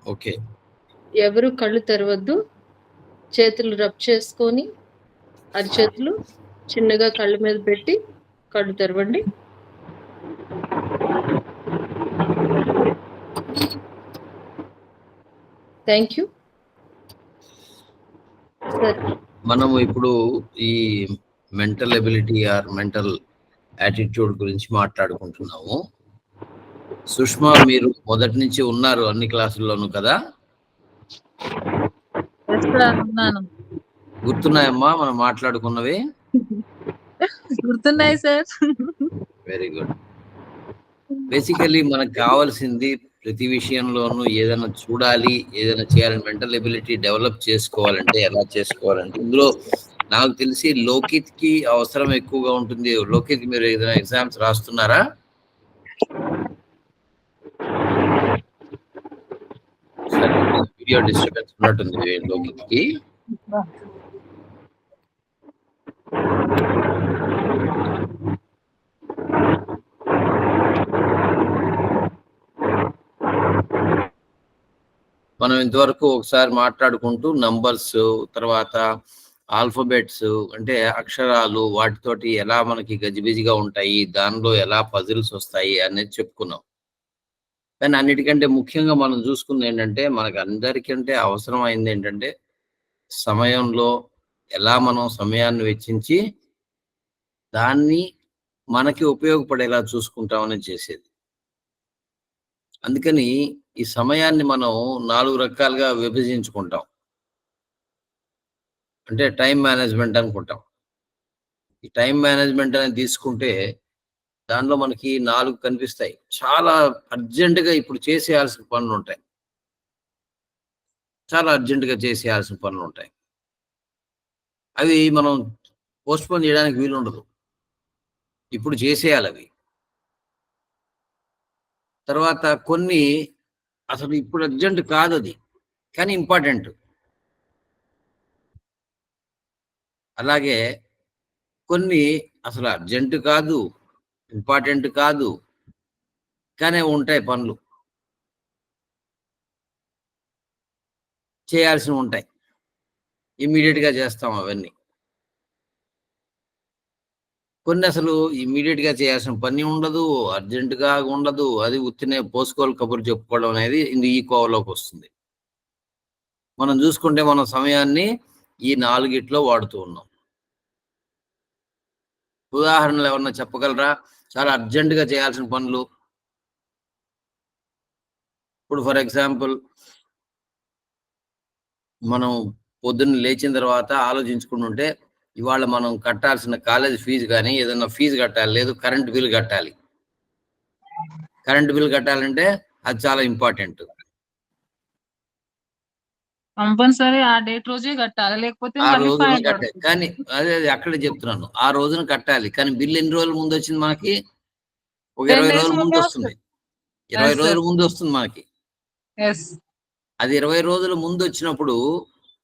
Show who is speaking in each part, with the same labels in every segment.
Speaker 1: Okay.
Speaker 2: ఎవరు కళ్ళు తెరవద్దు. చేతులు రబ్ చేసుకొని అరిచేతులు చిన్నగా కళ్ళ మీద పెట్టి కళ్ళు తెరవండి. Thank you. సరే,
Speaker 1: మనము ఇప్పుడు ఈ mental ability or mental attitude గురించి మాట్లాడుకుంటున్నాము. సుష్మా, మీరు మొదటి నుంచి ఉన్నారు అన్ని క్లాసుల్లోనూ కదా? గుర్తున్నాయమ్మా మనం మాట్లాడుకున్నవి?
Speaker 3: గుర్తున్నాయి సార్.
Speaker 1: Very good. బేసికలీ మనకు కావాల్సింది ప్రతి విషయంలోనూ ఏదైనా చూడాలి, ఏదైనా చేయాలని, మెంటల్ ఎబిలిటీ డెవలప్ చేసుకోవాలంటే ఎలా చేసుకోవాలంటే ఇందులో నాకు తెలిసి లోకిత్కి అవసరం ఎక్కువగా ఉంటుంది. లోకిత్, మీరు ఏదైనా ఎగ్జామ్స్ రాస్తున్నారా? వీడియో డిస్టర్బెన్స్ ఉన్నట్టుంది లోకిత్కి. మనం ఇంతవరకు ఒకసారి మాట్లాడుకుంటూ నంబర్స్, తర్వాత ఆల్ఫబెట్స్ అంటే అక్షరాలు, వాటితోటి ఎలా మనకి గజిబిజిగా ఉంటాయి, దానిలో ఎలా పజిల్స్ వస్తాయి అనేది చెప్పుకున్నాం. కానీ అన్నిటికంటే ముఖ్యంగా మనం చూసుకుంది ఏంటంటే, మనకు అందరికంటే అవసరమైంది ఏంటంటే సమయంలో ఎలా మనం సమయాన్ని వెచ్చించి దాన్ని మనకి ఉపయోగపడేలా చూసుకుంటామని చేసేది. అందుకని ఈ సమయాన్ని మనం 4 రకాలుగా విభజించుకుంటాం. అంటే టైం మేనేజ్మెంట్ అనుకుంటాం. ఈ టైం మేనేజ్మెంట్ అనేది తీసుకుంటే దానిలో మనకి 4 కనిపిస్తాయి. చాలా అర్జెంటుగా ఇప్పుడు చేసేయాల్సిన పనులుంటాయి. చాలా అర్జెంటుగా చేసేయాల్సిన పనులుంటాయి. అవి మనం పోస్ట్‌పోన్ చేయడానికి వీలుండదు. ఇప్పుడు చేసేయాలి అవి. తర్వాత కొన్ని అసలు ఇప్పుడు అర్జెంట్ కాదది, కానీ ఇంపార్టెంట్. అలాగే కొన్ని అసలు అర్జెంట్ కాదు, ఇంపార్టెంట్ కాదు, కానీ ఉంటాయి పనులు. చేయాల్సినవి ఉంటాయి. ఇమ్మీడియట్‌గా చేస్తాం అవన్నీ. కొన్ని అసలు ఇమ్మీడియట్‌గా చేయాల్సిన పని ఉండదు, అర్జెంట్‌గా ఉండదు. అది ఉత్తినే పోసుకోలు కబుర్లు చెప్పుకోవడం అనేది ఈ కోవలోకి వస్తుంది. మనం చూసుకుంటే మన సమయాన్ని ఈ 4గిట్లో వాడుతూ ఉన్నాం. ఉదాహరణలు ఏమన్నా చెప్పగలరా? చాలా అర్జెంటుగా చేయాల్సిన పనులు. ఇప్పుడు ఫర్ ఎగ్జాంపుల్ మనం పొద్దున్న లేచిన తర్వాత ఆలోచించుకుంటుంటే ఇవాళ మనం కట్టాల్సిన కాలేజ్ ఫీజు కానీ ఏదైనా ఫీజు కట్టాలి, లేదు కరెంట్ బిల్ కట్టాలి. కరెంట్ బిల్ కట్టాలంటే అది చాలా ఇంపార్టెంట్.
Speaker 3: కంపల్సరీ ఆ డేట్ రోజే కట్టాలి, లేకపోతే
Speaker 1: ఆ
Speaker 3: మళ్ళీ
Speaker 1: రోజున
Speaker 3: ఫైన్
Speaker 1: కట్టాలి. కానీ అదే అక్కడే చెప్తున్నాను, ఆ రోజున కట్టాలి. కానీ బిల్ ఎన్ని రోజుల ముందు వచ్చింది మనకి? ఒక 20 రోజుల ముందు వస్తుంది. 20 రోజుల ముందు వస్తుంది మనకి. అది 20 రోజుల ముందు వచ్చినప్పుడు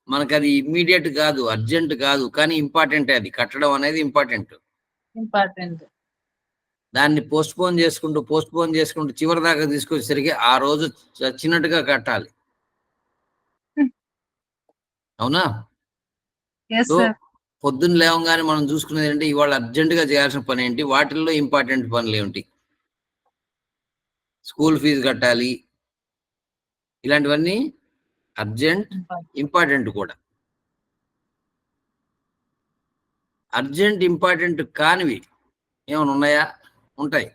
Speaker 1: మనకి అది ఇమ్మీడియట్ కాదు, అర్జెంట్ కాదు, కానీ ఇంపార్టెంటే. అది కట్టడం అనేది ఇంపార్టెంట్. దాన్ని పోస్ట్‌పోన్ చేసుకుంటూ చివరి దాకా తీసుకొచ్చేసరికి ఆ రోజు చచ్చినట్టుగా కట్టాలి. అవునా? సో పొద్దున్న లేవగానే మనం చూసుకునేది ఏంటి? ఇవాళ అర్జెంటుగా చేయాల్సిన పని ఏంటి? వాటిల్లో ఇంపార్టెంట్ పనులు ఏమిటి? స్కూల్ ఫీజు కట్టాలి. ఇలాంటివన్నీ అర్జెంట్, ఇంపార్టెంట్ కూడా. అర్జెంట్, ఇంపార్టెంట్ కానివి ఏమైనా ఉన్నాయా? ఉంటాయి.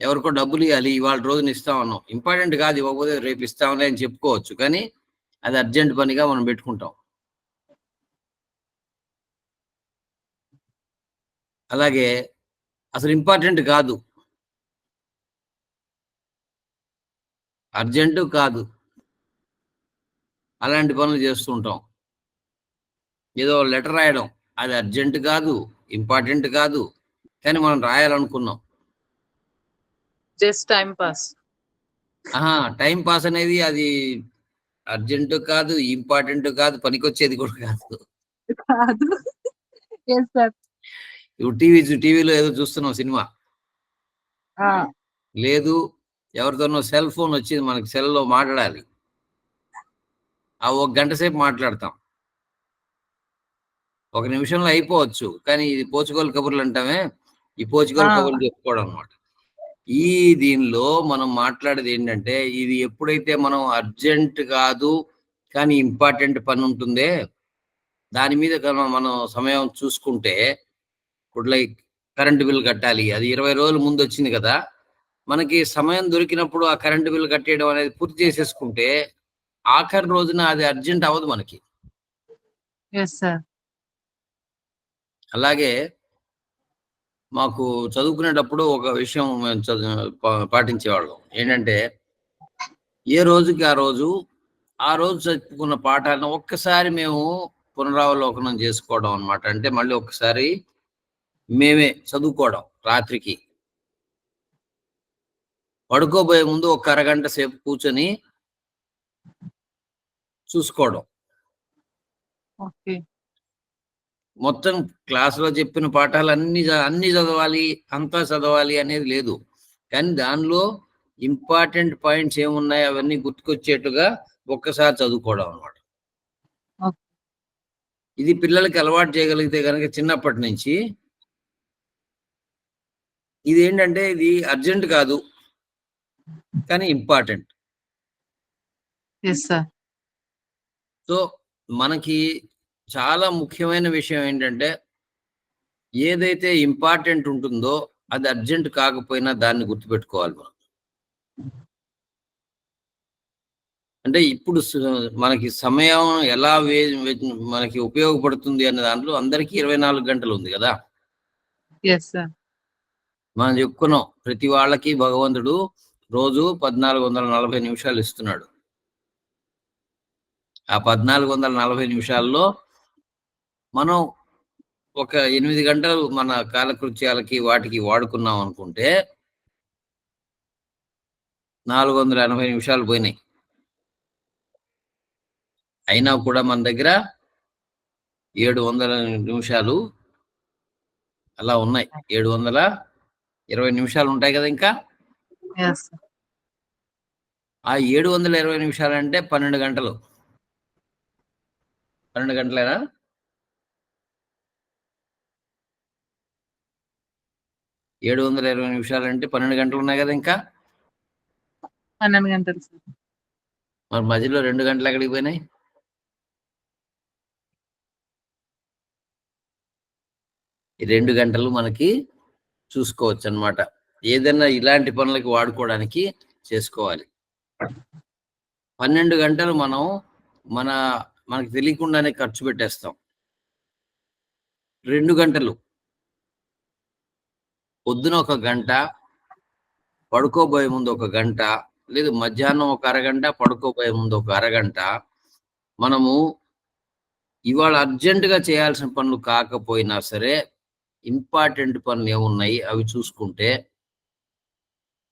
Speaker 1: ఎవరికో డబ్బులు ఇవ్వాలి, ఇవాళ రోజున ఇస్తామన్నాం. ఇంపార్టెంట్ కాదు, ఇవ్వకపోతే రేపు ఇస్తామని అని చెప్పుకోవచ్చు, కానీ అది అర్జెంట్ పనిగా మనం పెట్టుకుంటాం. అలాగే అసలు ఇంపార్టెంట్ కాదు, అర్జెంటు కాదు, అలాంటి పనులు చేస్తూ ఉంటాం. ఏదో లెటర్ రాయడం, అది అర్జెంట్ కాదు, ఇంపార్టెంట్ కాదు, కానీ మనం రాయాలనుకున్నాం.
Speaker 3: Just time pass.
Speaker 1: Time pass అనేది అది అర్జెంట్ కాదు, ఇంపార్టెంట్ కాదు, పనికొచ్చేది కూడా కాదు. ఇప్పుడు టీవీలో ఏదో చూస్తున్నాం సినిమా, లేదు ఎవరితోనో సెల్ ఫోన్ వచ్చింది, మనకి సెల్లో మాట్లాడాలి. ఆ 1 గంట సేపు మాట్లాడతాం. 1 నిమిషంలో అయిపోవచ్చు. కానీ ఇది పోచుకోలు కబుర్లు అంటామే, ఈ పోచుకోలు కబుర్లు చెప్పుకోవడం అనమాట. ఈ దీనిలో మనం మాట్లాడేది ఏంటంటే, ఇది ఎప్పుడైతే మనం అర్జెంట్ కాదు కానీ ఇంపార్టెంట్ పని ఉంటుందే, దాని మీద మనం సమయం చూసుకుంటే, ఇప్పుడు లైక్ కరెంటు బిల్ కట్టాలి, అది 20 రోజుల ముందు వచ్చింది కదా, మనకి సమయం దొరికినప్పుడు ఆ కరెంటు బిల్ కట్టేయడం అనేది పూర్తి చేసేసుకుంటే ఆఖరి రోజున అది అర్జెంట్ అవ్వదు మనకి. అలాగే మాకు చదువుకునేటప్పుడు ఒక విషయం మేము పాటించేవాళ్ళం. ఏంటంటే, ఏ రోజుకి ఆ రోజు చదువుకున్న పాఠాలను ఒక్కసారి మేము పునరావలోకనం చేసుకోవడం అనమాట. అంటే మళ్ళీ ఒక్కసారి మేమే చదువుకోవడం రాత్రికి. పడుకోబోయే ముందు ఒక అరగంట సేపు కూర్చొని చూసుకోవడం. మొత్తం క్లాసులో చెప్పిన పాఠాలు అన్ని చదవాలి, అంతా చదవాలి అనేది లేదు. కానీ దానిలో ఇంపార్టెంట్ పాయింట్స్ ఏమున్నాయి అవన్నీ గుర్తుకొచ్చేట్టుగా ఒక్కసారి చదువుకోవడం అనమాట. ఇది పిల్లలకి అలవాటు చేయగలిగితే కనుక చిన్నప్పటి నుంచి, ఇది ఏంటంటే ఇది అర్జెంట్ కాదు కానీ ఇంపార్టెంట్. సో మనకి చాలా ముఖ్యమైన విషయం ఏంటంటే, ఏదైతే ఇంపార్టెంట్ ఉంటుందో అది అర్జెంట్ కాకపోయినా దాన్ని గుర్తుపెట్టుకోవాలి మనం. అంటే ఇప్పుడు మనకి సమయం ఎలా మనకి ఉపయోగపడుతుంది అనే దాంట్లో అందరికీ 24 గంటలు ఉంది కదా. మనం చెప్పుకున్నాం, ప్రతి వాళ్ళకి భగవంతుడు రోజు 1440 నిమిషాలు ఇస్తున్నాడు. ఆ 1440 నిమిషాల్లో మనం ఒక 8 గంటలు మన కాలకృత్యాలకి వాటికి వాడుకున్నాం అనుకుంటే 480 నిమిషాలు పోయినాయి. అయినా కూడా మన దగ్గర 700 నిమిషాలు అలా ఉన్నాయి. 720 నిమిషాలు ఉంటాయి కదా ఇంకా. ఆ 720 నిమిషాలు అంటే 12 గంటలు. 12 గంటలేనా? 720 నిమిషాలు అంటే 12 గంటలు ఉన్నాయి కదా ఇంకా.
Speaker 3: 12 గంటలు.
Speaker 1: మరి మధ్యలో 2 గంటలు ఎక్కడికి పోయినాయి? ఈ 2 గంటలు మనకి చూసుకోవచ్చు అన్నమాట. ఏదైనా ఇలాంటి పనులకి వాడుకోవడానికి చేసుకోవాలి. 12 గంటలు మనం మనకి తెలియకుండానే ఖర్చు పెట్టేస్తాం. 2 గంటలు పొద్దున 1 గంట, పడుకోబోయే ముందు 1 గంట, లేదు మధ్యాహ్నం 1 అరగంట, పడుకోబోయే ముందు 1 అరగంట మనము ఇవాళ అర్జెంటుగా చేయాల్సిన పనులు కాకపోయినా సరే ఇంపార్టెంట్ పనులు ఏమున్నాయి అవి చూసుకుంటే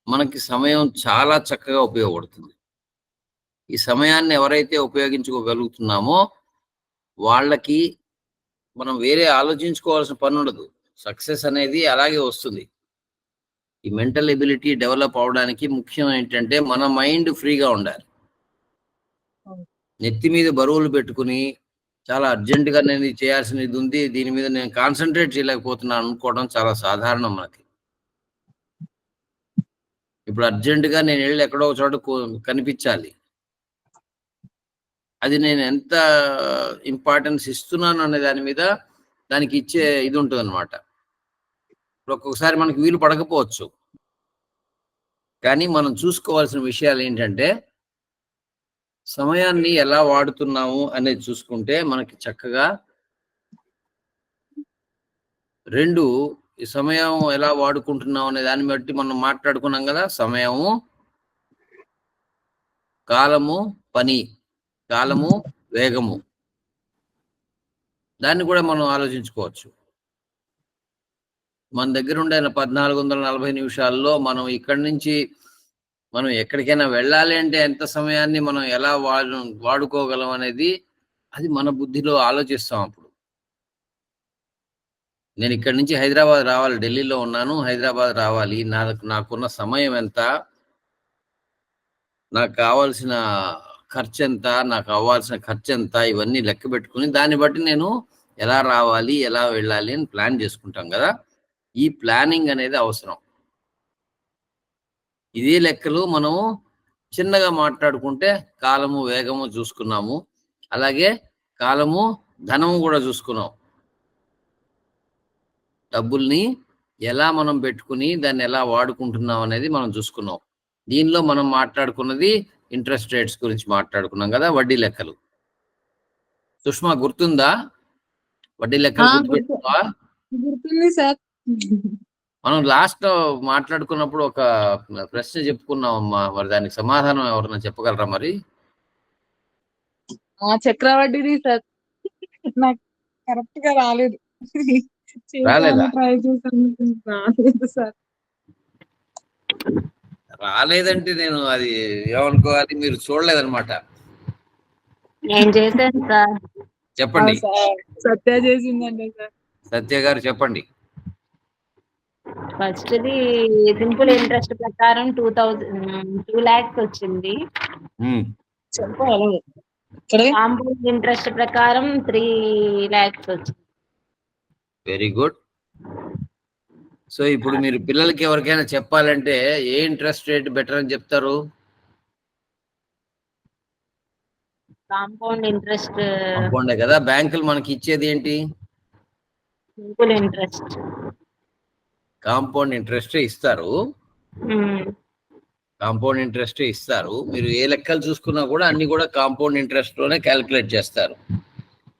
Speaker 1: మనకి సమయం చాలా చక్కగా ఉపయోగపడుతుంది. ఈ సమయాన్ని ఎవరైతే ఉపయోగించుకోగలుగుతున్నామో వాళ్ళకి మనం వేరే ఆలోచించుకోవాల్సిన పని ఉండదు. సక్సెస్ అనేది అలాగే వస్తుంది. ఈ మెంటల్ ఎబిలిటీ డెవలప్ అవడానికి ముఖ్యం ఏంటంటే మన మైండ్ ఫ్రీగా ఉండాలి. నెత్తి మీద బరువులు పెట్టుకుని చాలా అర్జెంటుగా నేను చేయాల్సినది ఉంది, దీని మీద నేను కాన్సన్ట్రేట్ చేయలేకపోతున్నాను అనుకోవడం చాలా సాధారణం మనకి. ఇప్పుడు అర్జెంటుగా నేను వెళ్ళి ఎక్కడో ఒక చోట కనిపించాలి, అది నేను ఎంత ఇంపార్టెన్స్ ఇస్తున్నాను అనే దాని మీద దానికి ఇచ్చే ఇది ఉంటుంది అనమాట. ఒక్కొక్కసారి మనకి వీలు పడకపోవచ్చు, కానీ మనం చూసుకోవాల్సిన విషయాలు ఏంటంటే సమయాన్ని ఎలా వాడుతున్నాము అనేది చూసుకుంటే మనకి చక్కగా ఈ సమయం ఎలా వాడుకుంటున్నాం అనే దాన్ని బట్టి మనం మాట్లాడుకున్నాం కదా. సమయము, కాలము, పని, కాలము, వేగము, దాన్ని కూడా మనం ఆలోచించుకోవచ్చు. మన దగ్గర ఉండే 1440 నిమిషాల్లో మనం ఇక్కడి నుంచి మనం ఎక్కడికైనా వెళ్ళాలి అంటే ఎంత సమయాన్ని మనం ఎలా వాడుకోగలం అనేది అది మన బుద్ధిలో ఆలోచిస్తాం. అప్పుడు నేను ఇక్కడి నుంచి హైదరాబాద్ రావాలి, ఢిల్లీలో ఉన్నాను, హైదరాబాద్ రావాలి, నాకున్న సమయం ఎంత, నాకు కావాల్సిన ఖర్చు ఎంత, నాకు అవ్వాల్సిన ఖర్చు ఎంత, ఇవన్నీ లెక్క పెట్టుకుని దాన్ని బట్టి నేను ఎలా రావాలి, ఎలా వెళ్ళాలి అని ప్లాన్ చేసుకుంటాం కదా. ఈ ప్లానింగ్ అనేది అవసరం. ఇదే లెక్కలు మనము చిన్నగా మాట్లాడుకుంటే కాలము వేగము చూసుకున్నాము, అలాగే కాలము ధనము కూడా చూసుకున్నాం. డబ్బుల్ని ఎలా మనం పెట్టుకుని దాన్ని ఎలా వాడుకుంటున్నాం అనేది మనం చూసుకున్నాం. దీనిలో మనం మాట్లాడుకున్నది ఇంట్రెస్ట్ రేట్స్ గురించి మాట్లాడుకున్నాం కదా, వడ్డీ లెక్కలు. సుష్మా గుర్తుందా? వడ్డీ లెక్కలు గుర్తుపెట్టుకున్నావా?
Speaker 3: గుర్తుంది సార్.
Speaker 1: మనం లాస్ట్ లో మాట్లాడుకున్నప్పుడు ఒక ప్రశ్న చెప్పుకున్నామమ్మా, మరి దానికి సమాధానం ఎవరన్నా చెప్పగలరా మరి?
Speaker 3: చక్రవడ్డీది సార్, నాకు కరెక్ట్ గా రాలేదు.
Speaker 1: రాలేదా?
Speaker 3: ట్రై చేశాను, రాలేదు సార్.
Speaker 1: రాలేదంటే నేను అది ఏమనుకోవాలి, మీరు చూడలేదన్నమాట.
Speaker 4: నేను చేశాను సార్.
Speaker 1: చెప్పండి.
Speaker 3: సత్య చేసిందండి సార్.
Speaker 1: సత్య గారు చెప్పండి.
Speaker 4: ఫస్ట్ ది సింపుల్ ఇంట్రెస్ట్ ప్రకారం 2 lakhs వచ్చింది. కాంపౌండ్ ఇంట్రెస్ట్ ప్రకారం 3 lakhs వచ్చింది.
Speaker 1: Very good. సో ఇప్పుడు మీరు పిల్లలకి ఎవరికైనా చెప్పాలంటే ఏ ఇంట్రెస్ట్ రేట్ బెటర్ అని చెప్తారు?
Speaker 4: Compound interest.
Speaker 1: కాంపౌండే కదా. బ్యాంకులు మనకి ఇచ్చేది ఏంటి?
Speaker 4: Simple interest.
Speaker 1: కాంపౌండ్ ఇంట్రెస్ట్ ఇస్తారు. కాంపౌండ్ ఇంట్రెస్ట్ ఇస్తారు. మీరు ఏ లెక్కలు చూసుకున్నా కూడా అన్ని కూడా కాంపౌండ్ ఇంట్రెస్ట్ లోనే క్యాలిక్యులేట్ చేస్తారు.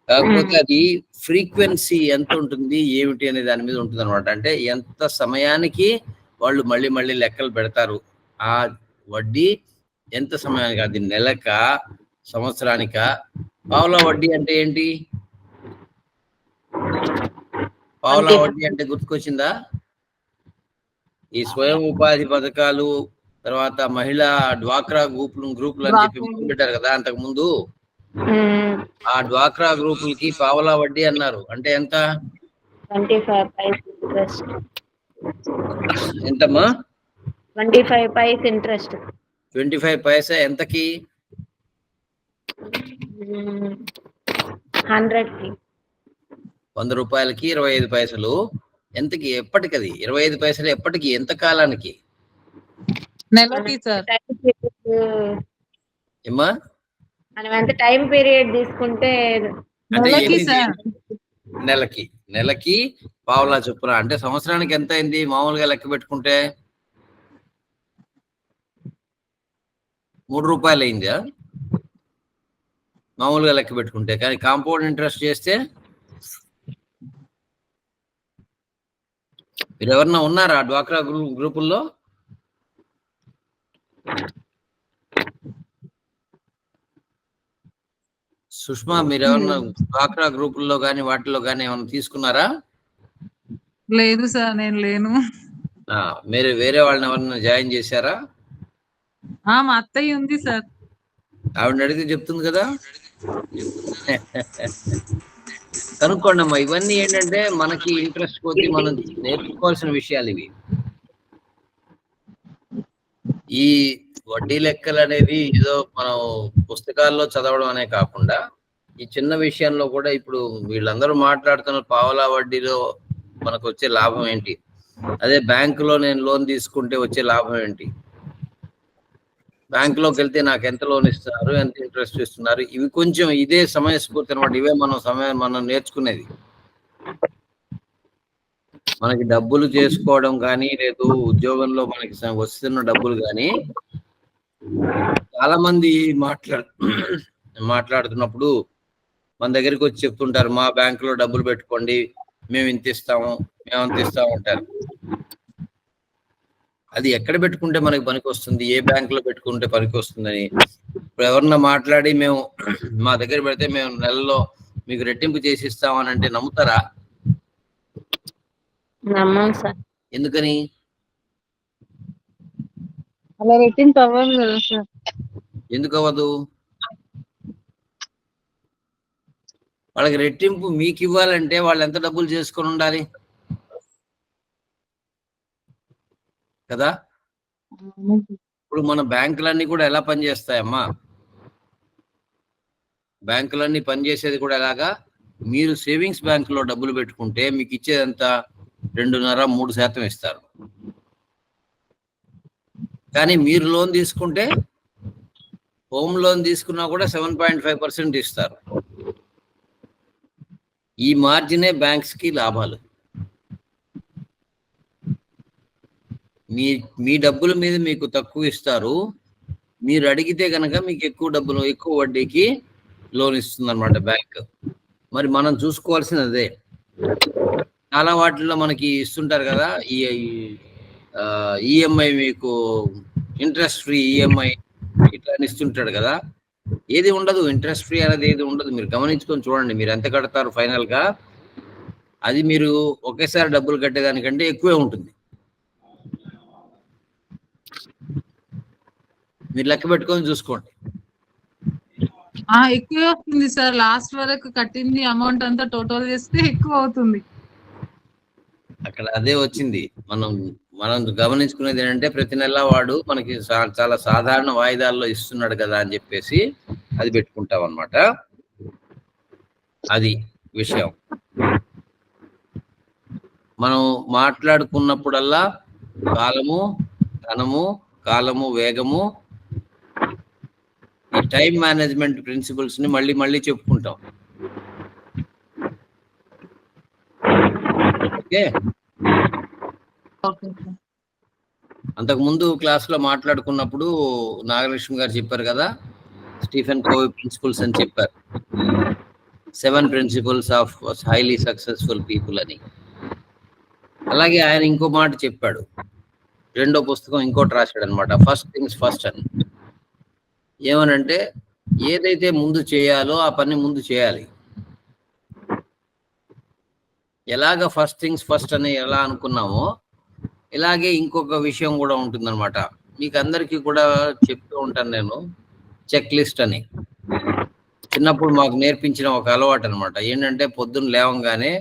Speaker 1: కాకపోతే అది ఫ్రీక్వెన్సీ ఎంత ఉంటుంది ఏమిటి అనే దాని మీద ఉంటుంది అనమాట. అంటే ఎంత సమయానికి వాళ్ళు మళ్ళీ మళ్ళీ లెక్కలు పెడతారు, ఆ వడ్డీ ఎంత సమయానికి, అది నెలక, సంవత్సరానిక? పావలా వడ్డీ అంటే ఏంటి? పావలా వడ్డీ అంటే గుర్తుకొచ్చిందా? ఈ స్వయం ఉపాధి పథకాలు, తర్వాత మహిళా డ్వాక్రా గ్రూపులు అని చెప్పి మొదలు పెట్టారు కదా అంతకు ముందు. ఆ డ్వాక్రా గ్రూపులకి పావలా వడ్డీ అన్నారు. అంటే ఎంత?
Speaker 4: 25 paise ఇంట్రెస్ట్.
Speaker 1: ఎంతమ్మా?
Speaker 4: 25 paise ఇంట్రెస్ట్.
Speaker 1: 25 పైసా ఎంతకి?
Speaker 4: 100కి.
Speaker 1: 100 రూపాయలకి 25 పైసలు. ఎంతకి? ఎప్పటికది 25 పైసలు ఎప్పటికి? ఎంత కాలానికి?
Speaker 3: నెలకి సార్.
Speaker 1: ఏమ్మా?
Speaker 4: మనం ఎంత టైం పీరియడ్ తీసుకుంటే
Speaker 1: అంటే
Speaker 3: నెలకి
Speaker 1: నెలకి. నెలకి పావలా చొప్పున. అంటే సంవత్సరానికి ఎంత అయింది మామూలుగా లెక్క పెట్టుకుంటే? 3 రూపాయలు అయిందా మామూలుగా లెక్క పెట్టుకుంటే? కానీ కాంపౌండ్ ఇంట్రెస్ట్ చేస్తే మీరు ఎవరన్నా ఉన్నారా డ్వాక్రా గ్రూపుల్లో? సుష్మా, మీరు ఎవరన్నా డ్వాక్రా గ్రూపుల్లో కానీ వాటిల్లో కానీ ఏమన్నా తీసుకున్నారా?
Speaker 3: లేదు సార్, నేను లేను.
Speaker 1: మీరు వేరే వాళ్ళని ఎవరన్నా జాయిన్ చేశారా?
Speaker 3: మా అత్తయ్య ఉంది సార్.
Speaker 1: ఆవిడ అడిగితే చెప్తుంది కదా. కనుక్కోండి అమ్మా. ఇవన్నీ ఏంటంటే మనకి ఇంట్రెస్ట్ కొద్దీ మనం నేర్చుకోవాల్సిన విషయాలు ఇవి. ఈ వడ్డీ లెక్కలు అనేది ఏదో మనం పుస్తకాల్లో చదవడం అనే కాకుండా ఈ చిన్న విషయంలో కూడా ఇప్పుడు వీళ్ళందరూ మాట్లాడుతున్న పావలా వడ్డీలో మనకు వచ్చే లాభం ఏంటి, అదే బ్యాంకులో నేను లోన్ తీసుకుంటే వచ్చే లాభం ఏంటి, బ్యాంకులోకి వెళ్తే నాకు ఎంత లోన్ ఇస్తున్నారు, ఎంత ఇంట్రెస్ట్ ఇస్తున్నారు, ఇవి కొంచెం ఇదే సమయస్ఫూర్తి అనమాట. ఇవే మనం నేర్చుకునేది. మనకి డబ్బులు చేసుకోవడం కానీ లేదు ఉద్యోగంలో మనకి వస్తున్న డబ్బులు కానీ చాలా మంది మాట్లాడుతున్నప్పుడు మన దగ్గరికి వచ్చి చెప్తుంటారు, మా బ్యాంకులో డబ్బులు పెట్టుకోండి, మేము ఇంత ఇస్తాము, మేము అంత ఇస్తాము అంటారు. అది ఎక్కడ పెట్టుకుంటే మనకి పనికి వస్తుంది, ఏ బ్యాంకులో పెట్టుకుంటే పనికి వస్తుందని ఇప్పుడు ఎవరన్నా మాట్లాడి మేము మా దగ్గర పెడితే మేము నెలలో మీకు రెట్టింపు చేసి ఇస్తామని అంటే నమ్ముతారా?
Speaker 4: నమ్మం సార్.
Speaker 1: ఎందుకని?
Speaker 3: అలా రెట్టింపు అవ్వదు కదా సార్.
Speaker 1: ఎందుకు అవ్వదు? వాళ్ళకి రెట్టింపు మీకు ఇవ్వాలంటే వాళ్ళు ఎంత డబ్బులు చేసుకొని ఉండాలి కదా. ఇప్పుడు మన బ్యాంకులన్నీ కూడా ఎలా పనిచేస్తాయమ్మా? బ్యాంకులన్నీ పనిచేసేది కూడా ఎలాగా? మీరు సేవింగ్స్ బ్యాంకులో డబ్బులు పెట్టుకుంటే మీకు ఇచ్చేదంతా 2.5-3% ఇస్తారు. కానీ మీరు లోన్ తీసుకుంటే హోమ్ లోన్ తీసుకున్నా కూడా 7.5% ఇస్తారు. ఈ మార్జినే బ్యాంక్స్ కి లాభాలు. మీ డబ్బుల మీద మీకు తక్కువ ఇస్తారు. మీరు అడిగితే కనుక మీకు ఎక్కువ వడ్డీకి లోన్ ఇస్తుంది అనమాట బ్యాంక్. మరి మనం చూసుకోవాల్సింది అదే. చాలా వాటిల్లో మనకి ఇస్తుంటారు కదా, ఈఎంఐ మీకు ఇంట్రెస్ట్ ఫ్రీ ఈఎంఐ ఇట్లా ఇస్తుంటాడు కదా. ఏది ఉండదు, ఇంట్రెస్ట్ ఫ్రీ అనేది ఏది ఉండదు. మీరు గమనించుకొని చూడండి, మీరు ఎంత కడతారు ఫైనల్ గా, అది మీరు ఒకేసారి డబ్బులు కట్టేదానికంటే ఎక్కువే ఉంటుంది. మీరు లెక్క పెట్టుకొని చూసుకోండి.
Speaker 3: ఎక్కువే వస్తుంది సార్. లాస్ట్ వరకు కట్టింది అమౌంట్ అంతా టోటల్ చేస్తే ఎక్కువ అవుతుంది.
Speaker 1: అక్కడ అదే వచ్చింది. మనం గమనించుకునేది ఏంటంటే ప్రతి నెల వాడు మనకి చాలా సాధారణ వాయిదాల్లో ఇస్తున్నాడు కదా అని చెప్పేసి అది పెట్టుకుంటాం అన్నమాట. అది విషయం. మనం మాట్లాడుకున్నప్పుడల్లా కాలము, ధనము, కాలము, వేగము, ఈ టైం మేనేజ్మెంట్ ప్రిన్సిపల్స్ ని మళ్ళీ చెప్పుకుంటాం. ఓకే, అంతకుముందు క్లాస్ లో మాట్లాడుకున్నప్పుడు నాగలక్ష్మి గారు చెప్పారు కదా, స్టీఫెన్ కోవీ ప్రిన్సిపల్స్ అని చెప్పారు. 7 principles of highly successful people అని. అలాగే ఆయన ఇంకో మాట చెప్పాడు, రెండో పుస్తకం ఇంకోటి రాశాడు అనమాట, ఫస్ట్ థింగ్స్ ఫస్ట్ అని. ఏమనంటే ఏదైతే ముందు చేయాలో ఆ పని ముందు చేయాలి. ఎలాగ ఫస్ట్ థింగ్స్ ఫస్ట్ అని ఎలా అనుకున్నామో ఇలాగే ఇంకొక విషయం కూడా ఉంటుందన్నమాట. మీకు అందరికీ కూడా చెప్తూ ఉంటాను నేను, చెక్ లిస్ట్ అని. చిన్నప్పుడు మాకు నేర్పించిన ఒక అలవాటు అనమాట. ఏంటంటే పొద్దున్న లేవంగానే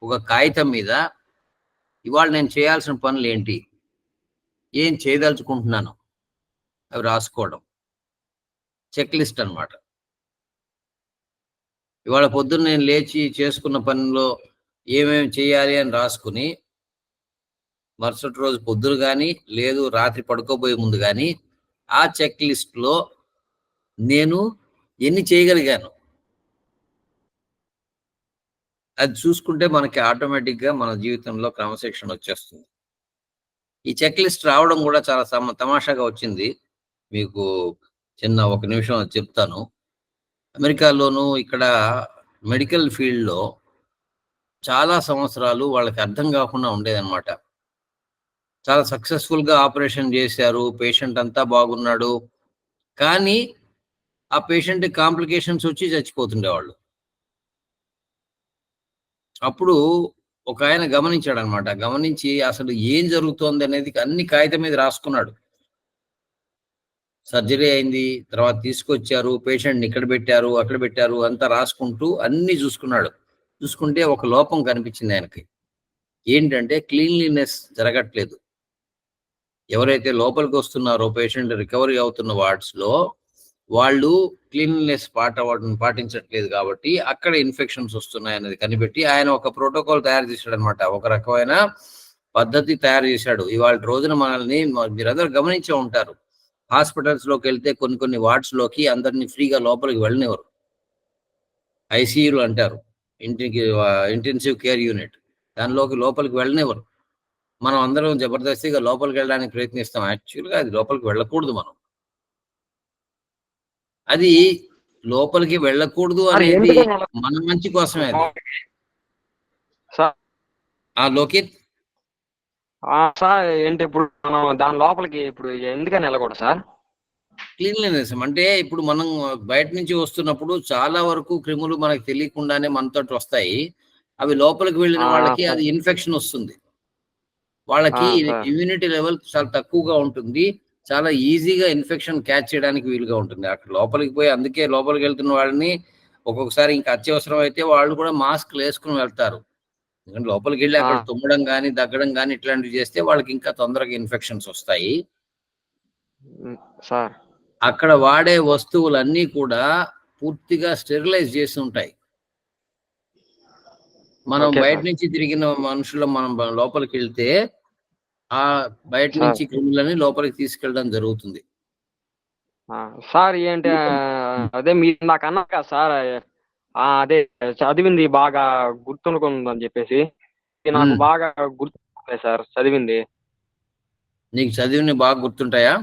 Speaker 1: ఒక కాగితం మీద ఇవాళ నేను చేయాల్సిన పనులు ఏంటి, ఏం చేయదలుచుకుంటున్నాను, అవి రాసుకోవడం. చెక్ లిస్ట్ అనమాట. ఇవాళ పొద్దున్న నేను లేచి చేసుకున్న పనిలో ఏమేమి చేయాలి అని రాసుకుని మరుసటి రోజు పొద్దున కానీ లేదు రాత్రి పడుకోబోయే ముందు కానీ ఆ చెక్ లిస్ట్ లో నేను ఎన్ని చేయగలిగాను అది చూసుకుంటే మనకి ఆటోమేటిక్ గా మన జీవితంలో క్రమశిక్షణ వచ్చేస్తుంది. ఈ చెక్ లిస్ట్ రావడం కూడా చాలా తమాషాగా వచ్చింది. మీకు ఒక నిమిషం చెప్తాను. అమెరికాలోను ఇక్కడ మెడికల్ ఫీల్డ్ లో చాలా సంవత్సరాలు వాళ్ళకి అర్థం కాకుండా ఉండేదన్నమాట. చాలా సక్సెస్ఫుల్ గా ఆపరేషన్ చేశారు, పేషెంట్ అంతా బాగున్నాడు, కానీ ఆ పేషెంట్ కాంప్లికేషన్స్ వచ్చి చచ్చిపోతుండేవాళ్ళు. అప్పుడు ఒక ఆయన గమనించాడు అనమాట. గమనించి అసలు ఏం జరుగుతోంది అనేది అన్ని కాగితం మీద రాసుకున్నాడు. సర్జరీ అయింది, తర్వాత తీసుకొచ్చారు, పేషెంట్ని ఇక్కడ పెట్టారు, అక్కడ పెట్టారు, అంతా రాసుకుంటూ అన్ని చూసుకున్నాడు. చూసుకుంటే ఒక లోపం కనిపించింది ఆయనకి. ఏంటంటే క్లీన్లీనెస్ జరగట్లేదు. ఎవరైతే లోపలికి వస్తున్నారో పేషెంట్ రికవరీ అవుతున్న వార్డ్స్ లో వాళ్ళు క్లీన్లీనెస్ పాటించట్లేదు, కాబట్టి అక్కడ ఇన్ఫెక్షన్స్ వస్తున్నాయి అనేది కనిపెట్టి ఆయన ఒక ప్రోటోకాల్ తయారు చేశాడు అనమాట. ఒక రకమైన పద్ధతి తయారు చేశాడు. ఇవాళ రోజున మనల్ని మీరందరూ గమనించే ఉంటారు, హాస్పిటల్స్ లోకి వెళ్తే కొన్ని వార్డ్స్ లోకి అందరినీ ఫ్రీగా లోపలికి వెళ్ళనివ్వరు. ఐసీయూలు అంటారు, ఇంటెన్సివ్ కేర్ యూనిట్. దానిలోకి లోపలికి వెళ్ళనివ్వరు. మనం అందరం జబర్దస్తిగా లోపలికి వెళ్ళడానికి ప్రయత్నిస్తాం. యాక్చువల్గా అది లోపలికి వెళ్ళకూడదు. అది లోపలికి వెళ్ళకూడదు అనేది మన మంచి కోసమే. అది లోకిత్
Speaker 5: సార్ ఏంటి ఇప్పుడు మనం దాని లోపలికి ఇప్పుడు ఎందుకని వెళ్ళకూడదు సార్?
Speaker 1: క్లీన్లీనెస్ అంటే ఇప్పుడు మనం బయట నుంచి వస్తున్నప్పుడు చాలా వరకు క్రిములు మనకు తెలియకుండానే మనతో వస్తాయి. అవి లోపలికి వెళ్ళిన వాళ్ళకి అది ఇన్ఫెక్షన్ వస్తుంది. వాళ్ళకి ఇమ్యూనిటీ లెవెల్ చాలా తక్కువగా ఉంటుంది. చాలా ఈజీగా ఇన్ఫెక్షన్ క్యాచ్ చేయడానికి వీలుగా ఉంటుంది. అక్కడ లోపలికి పోయి, అందుకే లోపలికి వెళ్తున్న వాళ్ళని ఒక్కొక్కసారి ఇంకా అత్యవసరం అయితే వాళ్ళు కూడా మాస్క్లు వేసుకుని వెళ్తారు. ఎందుకంటే లోపలికి వెళ్ళి అక్కడ తుమ్మడం కానీ దగ్గడం కానీ ఇట్లాంటివి చేస్తే వాళ్ళకి ఇంకా తొందరగా ఇన్ఫెక్షన్స్ వస్తాయి.
Speaker 5: సార్
Speaker 1: అక్కడ వాడే వస్తువులన్నీ కూడా పూర్తిగా స్టెరిలైజ్ చేసి ఉంటాయి. మనం
Speaker 5: ఓకే
Speaker 1: బయట
Speaker 5: సార్.
Speaker 1: నుంచి తిరిగిన మనుషులు మనం లోపలికి వెళ్తే ఆ బయట
Speaker 5: సార్.
Speaker 1: నుంచి క్రిములని లోపలికి తీసుకెళ్ళడం జరుగుతుంది.
Speaker 5: సార్ ఏంటి అదే మీరు నాకు అన్నారు కదా సార్, అదే చదివింది బాగా గుర్తుండుకుందని చెప్పేసి, ఇది నాకు బాగా గుర్తుంటుంది సార్ చదివింది.
Speaker 1: నీకు చదివినవి బాగా గుర్తుంటాయా?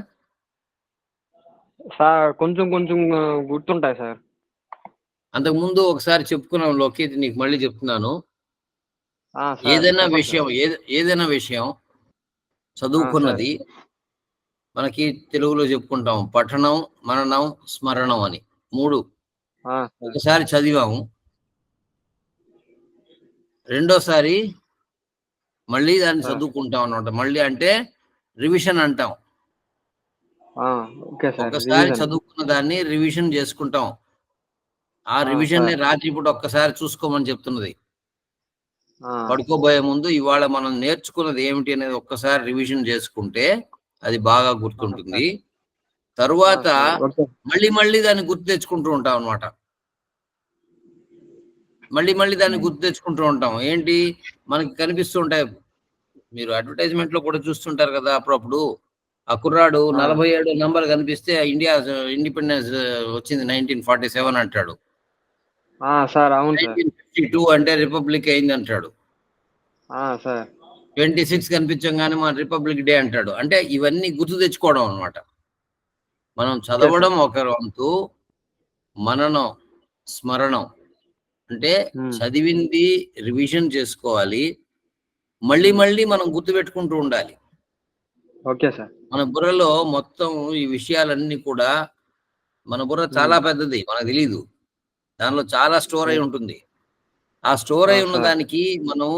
Speaker 5: సార్ కొంచెం కొంచెం గుర్తుంటాయి సార్.
Speaker 1: అంతకుముందు ఒకసారి చెప్పుకున్నాం లోకేష్, నీకు మళ్ళీ చెప్తున్నాను.
Speaker 5: సార్,
Speaker 1: ఏదైనా
Speaker 5: చెప్పండి
Speaker 1: విషయం
Speaker 5: సార్.
Speaker 1: ఏదైనా విషయం చదువుకున్నది మనకి తెలుగులో చెప్పుకుంటాం పఠనం, మననం, స్మరణం అని 3.
Speaker 5: సార్.
Speaker 1: ఒకసారి చదివాము, రెండోసారి మళ్ళీ దాన్ని చదువుకుంటాం అన్నమాట. మళ్ళీ అంటే రివిజన్ అంటాం.
Speaker 5: Okay sir.
Speaker 1: ఒకసారి చదువుకున్న దాన్ని రివిజన్ చేసుకుంటాం. ఆ రివిజన్ ని రాత్రిపూట ఒక్కసారి చూసుకోమని చెప్తున్నది. పడుకోబోయే ముందు ఇవాళ మనం నేర్చుకున్నది ఏమిటి అనేది ఒక్కసారి రివిజన్ చేసుకుంటే అది బాగా గుర్తుంటుంది. తరువాత మళ్ళీ మళ్ళీ దాన్ని గుర్తు తెచ్చుకుంటూ ఉంటాం అన్నమాట. మళ్ళీ దాన్ని గుర్తు తెచ్చుకుంటూ ఉంటాం. ఏంటి మనకి కనిపిస్తూ ఉంటాయి, మీరు అడ్వర్టైజ్మెంట్ లో కూడా చూస్తుంటారు కదా అప్పుడప్పుడు. ఆ కుర్రాడు 47 నంబర్ కనిపిస్తే ఇండియా ఇండిపెండెన్స్ వచ్చింది 1947 అంటాడు.
Speaker 5: సార్ అవును సార్.
Speaker 1: 1952 అంటే రిపబ్లిక్ అయింది అంటాడు.
Speaker 5: సార్
Speaker 1: 26 కనిపించగానే మన రిపబ్లిక్ డే అంటాడు. అంటే ఇవన్నీ గుర్తు తెచ్చుకోవడం అన్నమాట. మనం చదవడం ఒక వంతు, మననం, స్మరణం అంటే చదివింది రివిజన్ చేసుకోవాలి, మళ్ళీ మనం గుర్తు పెట్టుకుంటూ ఉండాలి.
Speaker 5: Okay sir.
Speaker 1: మన బుర్రలో మొత్తం ఈ విషయాలన్నీ కూడా, మన బుర్ర చాలా పెద్దది, మనకు తెలీదు. దానిలో చాలా స్టోర్ అయి ఉంటుంది. ఆ స్టోర్ అయి ఉన్న దానికి మనం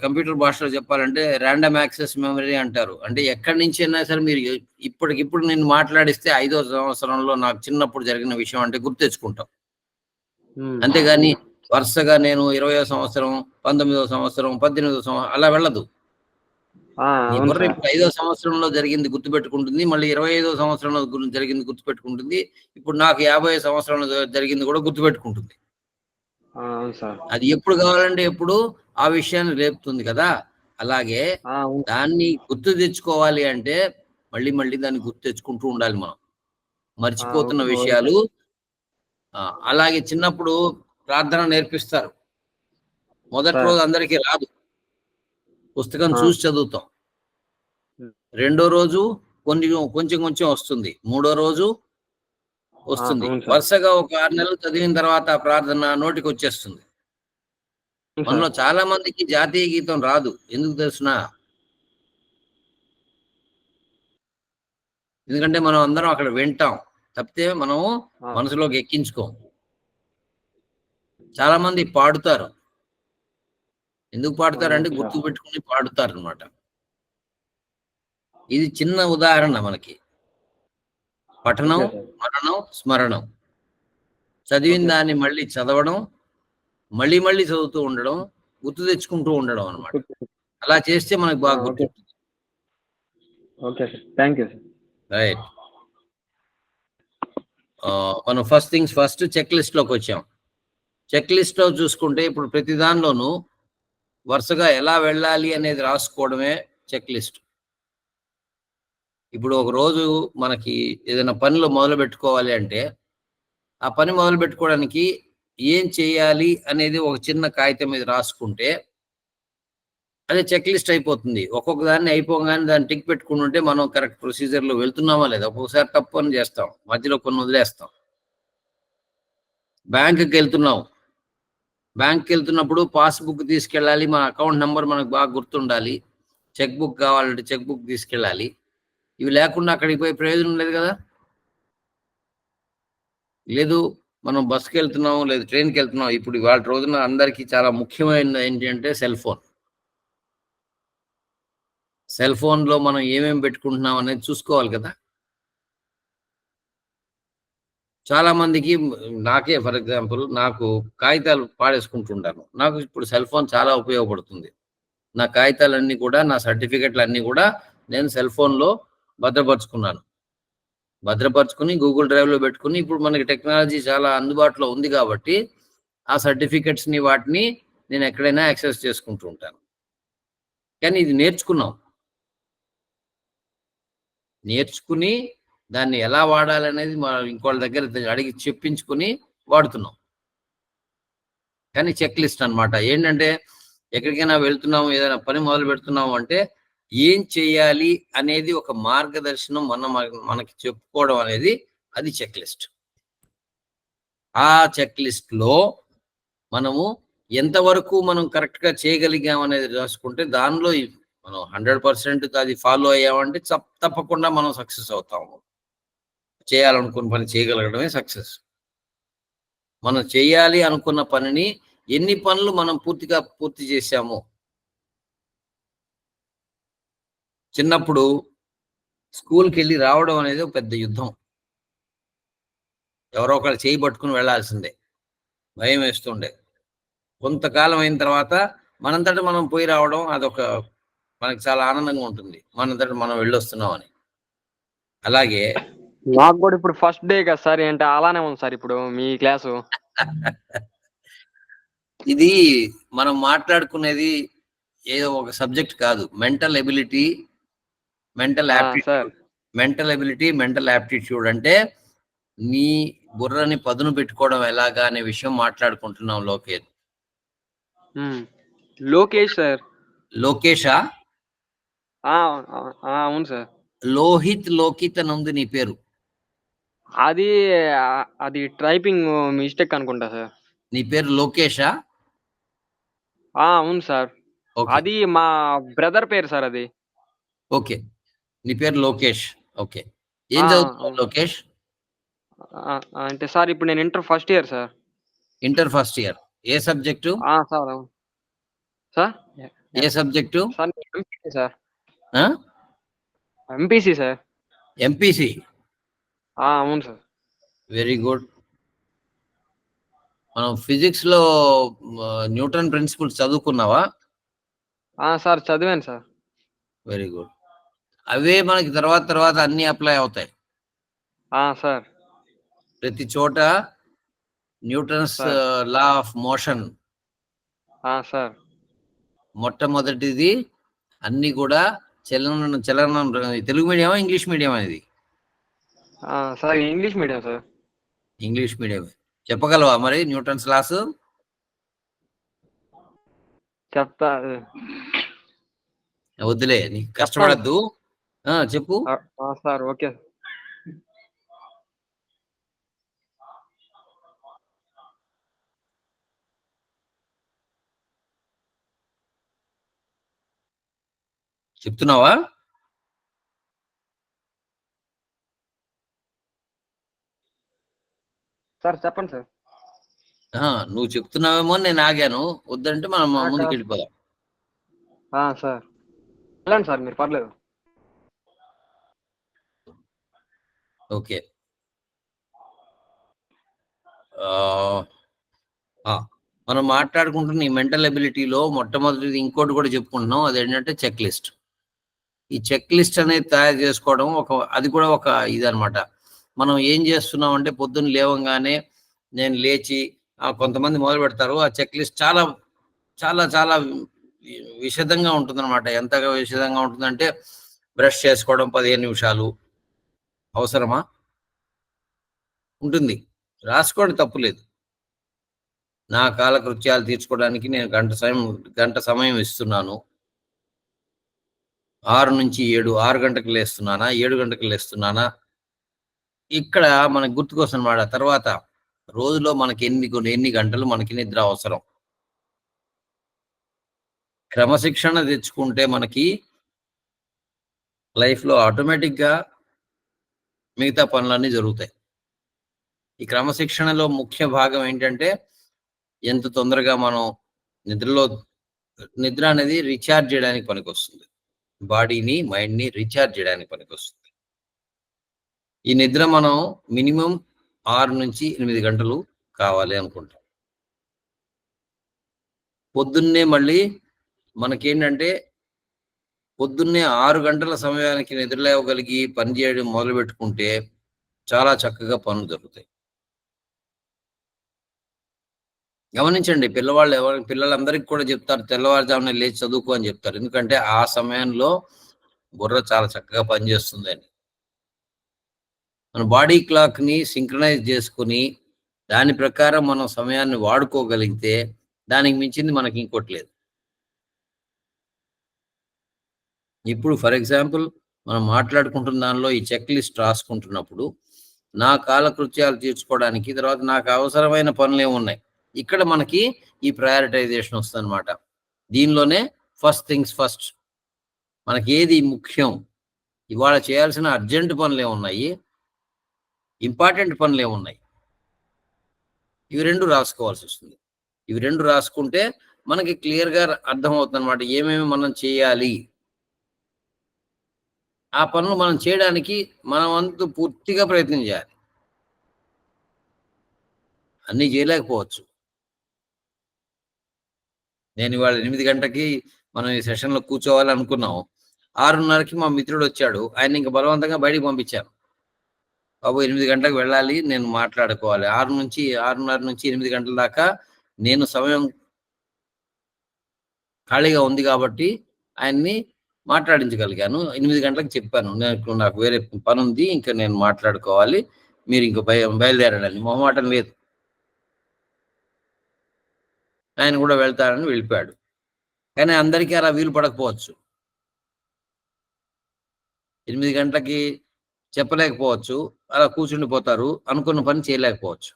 Speaker 1: కంప్యూటర్ భాషలో చెప్పాలంటే ర్యాండమ్ యాక్సెస్ మెమరీ అంటారు. అంటే ఎక్కడి నుంచి అయినా సరే మీరు ఇప్పటికిప్పుడు నేను మాట్లాడిస్తే 5వ సంవత్సరంలో నాకు చిన్నప్పుడు జరిగిన విషయం అంటే గుర్తు తెచ్చుకుంటాం. అంతేగాని వరుసగా నేను 20వ సంవత్సరం, 19వ సంవత్సరం, 18వ సంవత్సరం అలా వెళ్ళదు. నీ బుర్ర ఇప్పుడు 5వ సంవత్సరంలో జరిగింది గుర్తుపెట్టుకుంటుంది, మళ్ళీ 25వ సంవత్సరంలో జరిగింది గుర్తుపెట్టుకుంటుంది, ఇప్పుడు నాకు 50వ సంవత్సరంలో జరిగింది కూడా గుర్తుపెట్టుకుంటుంది. అది ఎప్పుడు కావాలంటే ఎప్పుడు ఆ విషయాన్ని రేపుతుంది కదా. అలాగే దాన్ని గుర్తు తెచ్చుకోవాలి అంటే మళ్ళీ దాన్ని గుర్తు తెచ్చుకుంటూ ఉండాలి మనం, మర్చిపోతున్న విషయాలు. అలాగే చిన్నప్పుడు ప్రార్థన నేర్పిస్తారు. మొదటి రోజు అందరికీ రాదు, పుస్తకం చూసి చదువుతాం. రెండో రోజు కొంచెం వస్తుంది, మూడో రోజు వస్తుంది. వరుసగా ఒక 6 నెలలు చదివిన తర్వాత ఆ ప్రార్థన నోటికి వచ్చేస్తుంది. మనలో చాలా మందికి జాతీయ గీతం రాదు. ఎందుకు తెలుసునా? ఎందుకంటే మనం అందరం అక్కడ వింటాం తప్పితే మనం మనసులోకి ఎక్కించుకోం. చాలా మంది పాడుతారు. ఎందుకు పాడుతారంటే గుర్తు పెట్టుకుని పాడుతారు అన్నమాట. ఇది చిన్న ఉదాహరణ మనకి. పఠనం, మననం, స్మరణం. చదివిన దాన్ని మళ్ళీ చదవడం, మళ్ళీ చదువుతూ ఉండడం, గుర్తు తెచ్చుకుంటూ ఉండడం అన్నమాట. అలా చేస్తే మనకు బాగా గుర్తుంటుంది.
Speaker 5: Okay sir, thank you sir.
Speaker 1: Right. మనం first things first check list లోకి వచ్చాం. చెక్ లిస్ట్ లో చూసుకుంటే ఇప్పుడు ప్రతి దానిలోనూ వరుసగా ఎలా వెళ్ళాలి అనేది రాసుకోవడమే చెక్ లిస్ట్. ఇప్పుడు ఒక రోజు మనకి ఏదైనా పనిలో మొదలు పెట్టుకోవాలి అంటే ఆ పని మొదలు పెట్టుకోవడానికి ఏం చేయాలి అనేది ఒక చిన్న కాగితం మీద రాసుకుంటే అదే చెక్ లిస్ట్ అయిపోతుంది. ఒక్కొక్క దాన్ని అయిపోగానే దాన్ని టిక్ పెట్టుకుని ఉంటే మనం కరెక్ట్ ప్రొసీజర్లో వెళ్తున్నామా లేదా. ఒక్కొక్కసారి తప్పు అని చేస్తాం, మధ్యలో కొన్ని వదిలేస్తాం. బ్యాంకుకి వెళ్తున్నప్పుడు పాస్బుక్ తీసుకెళ్ళాలి, మన అకౌంట్ నెంబర్ మనకు బాగా గుర్తుండాలి. చెక్ బుక్ కావాలంటే చెక్ బుక్ తీసుకెళ్ళాలి. ఇవి లేకుండా అక్కడికి పోయి ప్రయోజనం లేదు కదా. లేదు మనం బస్కి వెళ్తున్నాం, లేదు ట్రైన్కి వెళ్తున్నాం. ఇప్పుడు ఇవాళ రోజున అందరికీ చాలా ముఖ్యమైనది ఏంటంటే సెల్ ఫోన్లో మనం ఏమేమి పెట్టుకుంటున్నాం అనేది చూసుకోవాలి కదా. చాలా మందికి, నాకే ఫర్ ఎగ్జాంపుల్, నాకు కాగితాలు పాడేసుకుంటుంటాను. నాకు ఇప్పుడు సెల్ ఫోన్ చాలా ఉపయోగపడుతుంది. నా కాగితాలన్నీ కూడా, నా సర్టిఫికెట్లు అన్నీ కూడా నేను సెల్ ఫోన్లో భద్రపరుచుకుని గూగుల్ డ్రైవ్ లో పెట్టుకుని, ఇప్పుడు మనకి టెక్నాలజీ చాలా అందుబాటులో ఉంది కాబట్టి ఆ సర్టిఫికెట్స్ ని వాటిని నేను ఎక్కడైనా యాక్సెస్ చేసుకుంటూ ఉంటాను. కానీ ఇది నేర్చుకుని దాన్ని ఎలా వాడాలనేది మనం ఇంకోళ్ళ దగ్గర అడిగి చెప్పించుకుని వాడుతున్నాం. కానీ చెక్ లిస్ట్ అన్నమాట. ఏంటంటే ఎక్కడికైనా వెళ్తున్నాం, ఏదైనా పని మొదలు పెడుతున్నాం అంటే ఏం చేయాలి అనేది ఒక మార్గదర్శనం మనకి చెప్పుకోవడం అనేది అది చెక్ లిస్ట్. ఆ చెక్ లిస్ట్ లో మనము ఎంతవరకు మనం కరెక్ట్ గా చేయగలిగాం అనేది రాసుకుంటే దానిలో మనం 100% అది ఫాలో అయ్యామంటే తప్పకుండా మనం సక్సెస్ అవుతాము. చేయాలనుకున్న పని చేయగలగడమే సక్సెస్. మనం చేయాలి అనుకున్న పనిని ఎన్ని పనులు మనం పూర్తి చేశాము. చిన్నప్పుడు స్కూల్కి వెళ్ళి రావడం అనేది ఒక పెద్ద యుద్ధం. ఎవరో ఒకరు చేయి పట్టుకుని వెళ్లాల్సిందే, భయం వేస్తుండే. కొంతకాలం అయిన తర్వాత మనంతట మనం పోయి రావడం అదొక మనకి చాలా ఆనందంగా ఉంటుంది, మనంతట మనం వెళ్ళొస్తున్నామని. అలాగే
Speaker 5: నాకు కూడా ఇప్పుడు ఫస్ట్ డే కదా సార్, ఏంటి అలానే ఉంది సార్ ఇప్పుడు మీ క్లాసు.
Speaker 1: ఇది మనం మాట్లాడుకునేది ఏదో ఒక సబ్జెక్ట్ కాదు, మెంటల్ ఎబిలిటీ, మెంటల్ యాప్టిట్యూడ్ అంటే నీ బుర్రని పదును పెట్టుకోవడం ఎలాగా అనే విషయం మాట్లాడుకుంటున్నాం.
Speaker 5: లోకేష్ సార్.
Speaker 1: లోకేషా?
Speaker 5: అవును సార్.
Speaker 1: లోకిత్ అని ఉంది నీ పేరు.
Speaker 5: అది టైపింగ్ మిస్టేక్ అనుకుంటా సార్.
Speaker 1: నీ పేరు లోకేషా?
Speaker 5: అవును సార్. అది మా బ్రదర్ పేరు సార్ అది.
Speaker 1: ఓకే, నీ పేరు లోకేష్. ఓకే, ఏం చదువుతున్నావు లోకేష్?
Speaker 5: అంటే సార్ ఇప్పుడు నేను inter first year sir.
Speaker 1: Inter first year. ఏ సబ్జెక్టు
Speaker 5: సార్? సార్
Speaker 1: ఏ సబ్జెక్టు
Speaker 5: సార్? MPC sir.
Speaker 1: ఆ?
Speaker 5: MPC sir.
Speaker 1: ఎంపీసీ?
Speaker 5: అవును సార్.
Speaker 1: Very good. మనం ఫిజిక్స్ లో న్యూటన్ ప్రిన్సిపల్స్ చదువుకున్నావా?
Speaker 5: సార్ చదివాను సార్.
Speaker 1: Very good. అవే మనకి తర్వాత అన్ని అప్లై అవుతాయి
Speaker 5: సార్.
Speaker 1: ప్రతి చోట Newton's law of motion
Speaker 5: sir.
Speaker 1: మొట్టమొదటిది అన్ని కూడా చలనం. తెలుగు మీడియమా ఇంగ్లీష్ మీడియం అనేది?
Speaker 5: Sir English medium sir.
Speaker 1: English medium. చెప్పగలవా మరి న్యూటన్స్ లాస్?
Speaker 5: చెప్తా.
Speaker 1: వద్దులే, నీకు కష్టపడద్దు, చెప్పు.
Speaker 5: Sir okay.
Speaker 1: చెప్తున్నావా?
Speaker 5: సార్ చెప్పండి సార్.
Speaker 1: నువ్వు చెప్తున్నావేమో నేను ఆగాను, వద్దంటే మనం ముందుకు వెళ్ళిపోదాం.
Speaker 5: సార్ వెళ్ళండి సార్, మీరు పర్లేదు.
Speaker 1: ఓకే. మనం మాట్లాడుకుంటున్న ఈ మెంటల్ ఎబిలిటీలో మొట్టమొదటిది ఇంకోటి కూడా చెప్పుకుంటున్నాం, అదేంటంటే చెక్ లిస్ట్. ఈ చెక్ లిస్ట్ అనేది తయారు చేసుకోవడం అది కూడా ఒక ఇదనమాట. మనం ఏం చేస్తున్నాం అంటే పొద్దున్న లేవంగానే నేను లేచి కొంతమంది మొదలు పెడతారు. ఆ చెక్ లిస్ట్ చాలా చాలా చాలా విషదంగా ఉంటుందన్నమాట. ఎంతగా విషదంగా ఉంటుందంటే బ్రష్ చేసుకోవడం 15 నిమిషాలు అవసరమా? ఉంటుంది, రాసుకోండి, తప్పులేదు. నా కాలకృత్యాలు తీర్చుకోవడానికి నేను గంట సమయం ఇస్తున్నాను. 6 నుంచి 7, 6 గంటలకు లేస్తున్నానా, 7 గంటలకు లేస్తున్నానా, ఇక్కడ మనకు గుర్తుకొస్తుంది అన్నమాట. తర్వాత రోజులో మనకి ఎన్ని గంటలు మనకి నిద్ర అవసరం. క్రమశిక్షణ తెచ్చుకుంటే మనకి లైఫ్లో ఆటోమేటిక్గా మిగతా పనులన్నీ జరుగుతాయి. ఈ క్రమశిక్షణలో ముఖ్య భాగం ఏంటంటే ఎంత తొందరగా మనం నిద్ర అనేది రీఛార్జ్ చేయడానికి పనికొస్తుంది. బాడీని, మైండ్ని రీఛార్జ్ చేయడానికి పనికొస్తుంది. ఈ నిద్ర మనం మినిమం 6 నుంచి 8 గంటలు కావాలి అనుకుంటాం. పొద్దున్నే మళ్ళీ మనకేంటంటే పొద్దున్నే 6 గంటల సమయానికి నిద్రలేవగలిగి పని చేయడం మొదలు పెట్టుకుంటే చాలా చక్కగా పనులు జరుగుతాయి. గమనించండి, పిల్లలందరికీ కూడా చెప్తారు తెల్లవారుజామున లేచి చదువుకో అని చెప్తారు. ఎందుకంటే ఆ సమయంలో బుర్ర చాలా చక్కగా పనిచేస్తుందని. మన బాడీ క్లాక్ ని సింక్రనైజ్ చేసుకుని దాని ప్రకారం మనం సమయాన్ని వాడుకోగలిగితే దానికి మించింది మనకి ఇంకోటి లేదు. ఇప్పుడు ఫర్ ఎగ్జాంపుల్ మనం మాట్లాడుకుంటున్న దానిలో ఈ చెక్ లిస్ట్ రాసుకుంటున్నప్పుడు నా కాలకృత్యాలు తీర్చుకోవడానికి, తర్వాత నాకు అవసరమైన పనులు ఏమున్నాయి, ఇక్కడ మనకి ఈ ప్రయారిటైజేషన్ వస్తుంది అనమాట. దీనిలోనే ఫస్ట్ థింగ్స్ ఫస్ట్, మనకి ఏది ముఖ్యం, ఇవాళ చేయాల్సిన అర్జెంట్ పనులు ఏమున్నాయి, ఇంపార్టెంట్ పనులు ఏమున్నాయి, ఇవి రెండు రాసుకోవాల్సి వస్తుంది. ఇవి రెండు రాసుకుంటే మనకి క్లియర్గా అర్థమవుతుంది అనమాట ఏమేమి మనం చేయాలి. ఆ పనులు మనం చేయడానికి మన వంతు పూర్తిగా ప్రయత్నం చేయాలి. అన్నీ చేయలేకపోవచ్చు. నేను ఇవాళ 8 గంటకి మనం ఈ సెషన్లో కూర్చోవాలి అనుకున్నాం. 6:30కి మా మిత్రుడు వచ్చాడు. ఆయన ఇంకా బలవంతంగా బయటికి పంపించాను. బాబు 8 గంటలకు వెళ్ళాలి, నేను మాట్లాడుకోవాలి. 6:30 నుంచి 8 గంటల దాకా నేను సమయం ఖాళీగా ఉంది కాబట్టి ఆయన్ని మాట్లాడించగలిగాను. 8 గంటలకు చెప్పాను, నాకు వేరే పని ఉంది, ఇంకా నేను మాట్లాడుకోవాలి, మీరు ఇంక బయలుదేరాలని. మొహమాటం లేదు. ఆయన కూడా వెళ్తారని వెళ్ళిపోయాడు. కానీ అందరికీ అలా వీలు పడకపోవచ్చు. 8 గంటలకి చెప్పలేకపోవచ్చు, అలా కూర్చుండిపోతారు, అనుకున్న పని చేయలేకపోవచ్చు.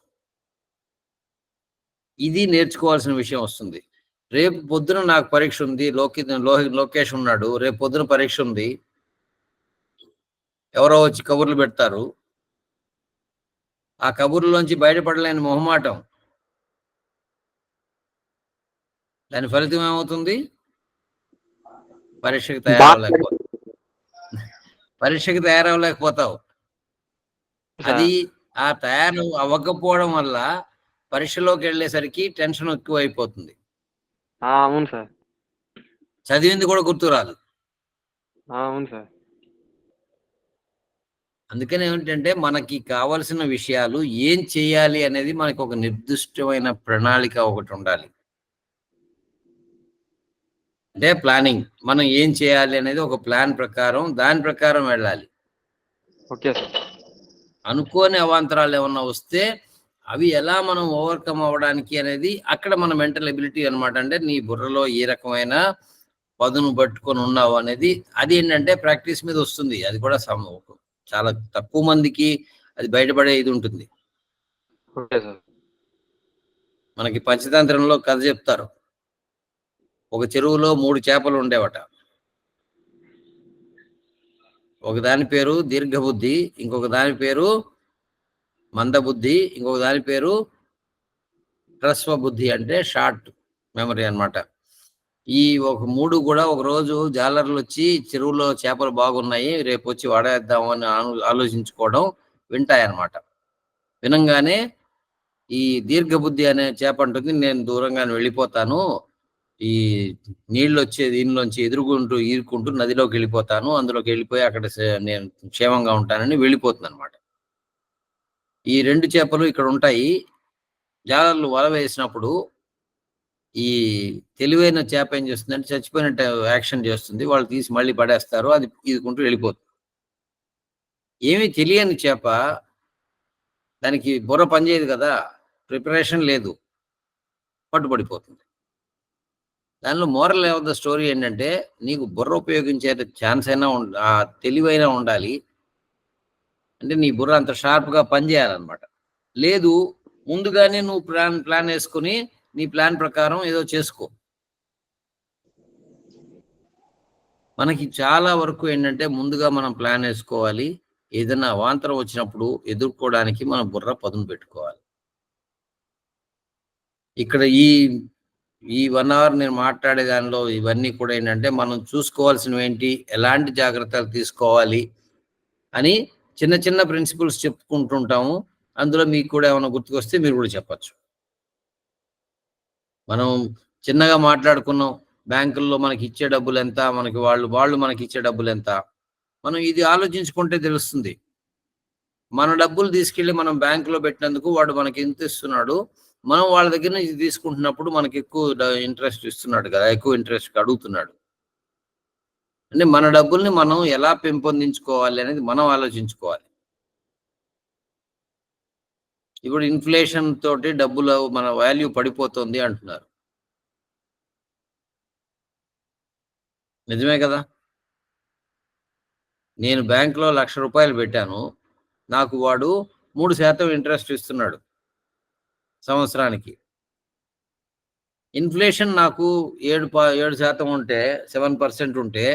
Speaker 1: ఇది నేర్చుకోవాల్సిన విషయం వస్తుంది. రేపు పొద్దున నాకు పరీక్ష ఉంది, లోకేష్ ఉన్నాడు, రేపు పొద్దున పరీక్ష ఉంది, ఎవరో వచ్చి కబుర్లు పెడతారు. ఆ కబుర్లోంచి బయటపడలేని మొహమాటం, దాని ఫలితం ఏమవుతుంది? పరీక్షకి తయారవలేకపోతావు. అది ఆ తయారు అవ్వకపోవడం వల్ల పరీక్షలోకి వెళ్ళేసరికి టెన్షన్ ఎక్కువ అయిపోతుంది.
Speaker 5: అవును సార్.
Speaker 1: చదివింది కూడా గుర్తురాదు.
Speaker 5: అవును సార్.
Speaker 1: అందుకని ఏమిటంటే మనకి కావలసిన విషయాలు ఏం చేయాలి అనేది మనకి ఒక నిర్దిష్టమైన ప్రణాళిక ఒకటి ఉండాలి. అంటే ప్లానింగ్, మనం ఏం చేయాలి అనేది ఒక ప్లాన్ ప్రకారం, దాని ప్రకారం వెళ్ళాలి.
Speaker 5: Okay sir.
Speaker 1: అనుకోని అవాంతరాలు ఏమన్నా వస్తే అవి ఎలా మనం ఓవర్కమ్ అవ్వడానికి అనేది అక్కడ మన మెంటల్ ఎబిలిటీ అనమాట. అంటే నీ బుర్రలో ఏ రకమైన పదును పట్టుకొని ఉన్నావు అనేది, అది ఏంటంటే ప్రాక్టీస్ మీద వస్తుంది. అది కూడా చాలా తక్కువ మందికి అది బయటపడే ఇది ఉంటుంది.
Speaker 5: Okay sir.
Speaker 1: మనకి పంచతంత్రంలో కథ చెప్తారు. ఒక చెరువులో 3 చేపలు ఉండేవట. ఒక దాని పేరు దీర్ఘబుద్ధి, ఇంకొక దాని పేరు మందబుద్ధి, ఇంకొక దాని పేరు హ్రస్వ బుద్ధి, అంటే షార్ట్ మెమరీ అన్నమాట. ఈ ఒక 3 కూడా ఒక రోజు జాలర్లు వచ్చి చెరువులో చేపలు బాగున్నాయి, రేపు వచ్చి వాడేద్దామని ఆలోచించుకోవడం వింటాయన్నమాట. వినంగానే ఈ దీర్ఘబుద్ధి అనే చేప అంటుంది, నేను దూరంగానే వెళ్ళిపోతాను, ఈ నీళ్ళు వచ్చే దీనిలోంచి ఈరుకుంటూ నదిలోకి వెళ్ళిపోతాను, అందులోకి వెళ్ళిపోయి అక్కడ నేను క్షేమంగా ఉంటానని వెళ్ళిపోతుంది అనమాట. ఈ 2 చేపలు ఇక్కడ ఉంటాయి. జాలర్లు వల వేసినప్పుడు ఈ తెలివైన చేప ఏం చేస్తుందంటే చచ్చిపోయినట్టు యాక్షన్ చేస్తుంది. వాళ్ళు తీసి మళ్ళీ పడేస్తారు, అది ఈదుకుంటూ వెళ్ళిపోతుంది. ఏమీ తెలియని చేప, దానికి బుర్ర పనిచేయదు కదా, ప్రిపరేషన్ లేదు, పట్టుబడిపోతుంది. దానిలో మోరల్ ఆఫ్ ద స్టోరీ ఏంటంటే, నీకు బుర్ర ఉపయోగించే ఛాన్స్ అయినా తెలివైనా ఉండాలి. అంటే నీ బుర్ర అంత షార్ప్గా పనిచేయాలన్నమాట. లేదు, ముందుగానే నువ్వు ప్లాన్ వేసుకుని నీ ప్లాన్ ప్రకారం ఏదో చేసుకో. మనకి చాలా వరకు ఏంటంటే ముందుగా మనం ప్లాన్ వేసుకోవాలి. ఏదైనా అవాంతరం వచ్చినప్పుడు ఎదుర్కోవడానికి మన బుర్ర పదును పెట్టుకోవాలి. ఇక్కడ ఈ 1 అవర్ నేను మాట్లాడే దానిలో ఇవన్నీ కూడా ఏంటంటే మనం చూసుకోవాల్సినవి ఏంటి, ఎలాంటి జాగ్రత్తలు తీసుకోవాలి అని చిన్న చిన్న ప్రిన్సిపల్స్ చెప్పుకుంటుంటాము. అందులో మీకు కూడా ఏమైనా గుర్తుకొస్తే మీరు కూడా చెప్పచ్చు. మనం చిన్నగా మాట్లాడుకున్నాం, బ్యాంకుల్లో మనకి ఇచ్చే డబ్బులు ఎంత, మనకి వాళ్ళు మనకి ఇచ్చే డబ్బులు ఎంత, మనం ఇది ఆలోచించుకుంటే తెలుస్తుంది. మన డబ్బులు తీసుకెళ్లి మనం బ్యాంకులో పెట్టినందుకు వాడు మనకి ఎంత ఇస్తున్నాడు, మనం వాళ్ళ దగ్గర నుంచి తీసుకుంటున్నప్పుడు మనకి ఎక్కువ ఇంట్రెస్ట్ ఇస్తున్నాడు కదా, ఎక్కువ ఇంట్రెస్ట్ అడుగుతున్నాడు. అంటే మన డబ్బుల్ని మనం ఎలా పెంపొందించుకోవాలి అనేది మనం ఆలోచించుకోవాలి. ఇప్పుడు ఇన్ఫ్లేషన్ తోటి డబ్బులు మన వాల్యూ పడిపోతుంది అంటున్నారు. నిజమే కదా. నేను బ్యాంకులో 1,00,000 రూపాయలు పెట్టాను, నాకు వాడు 3% ఇంట్రెస్ట్ ఇస్తున్నాడు సంవత్సరానికి. ఇన్ఫ్లేషన్ నాకు 7% ఉంటే, 7% ఉంటే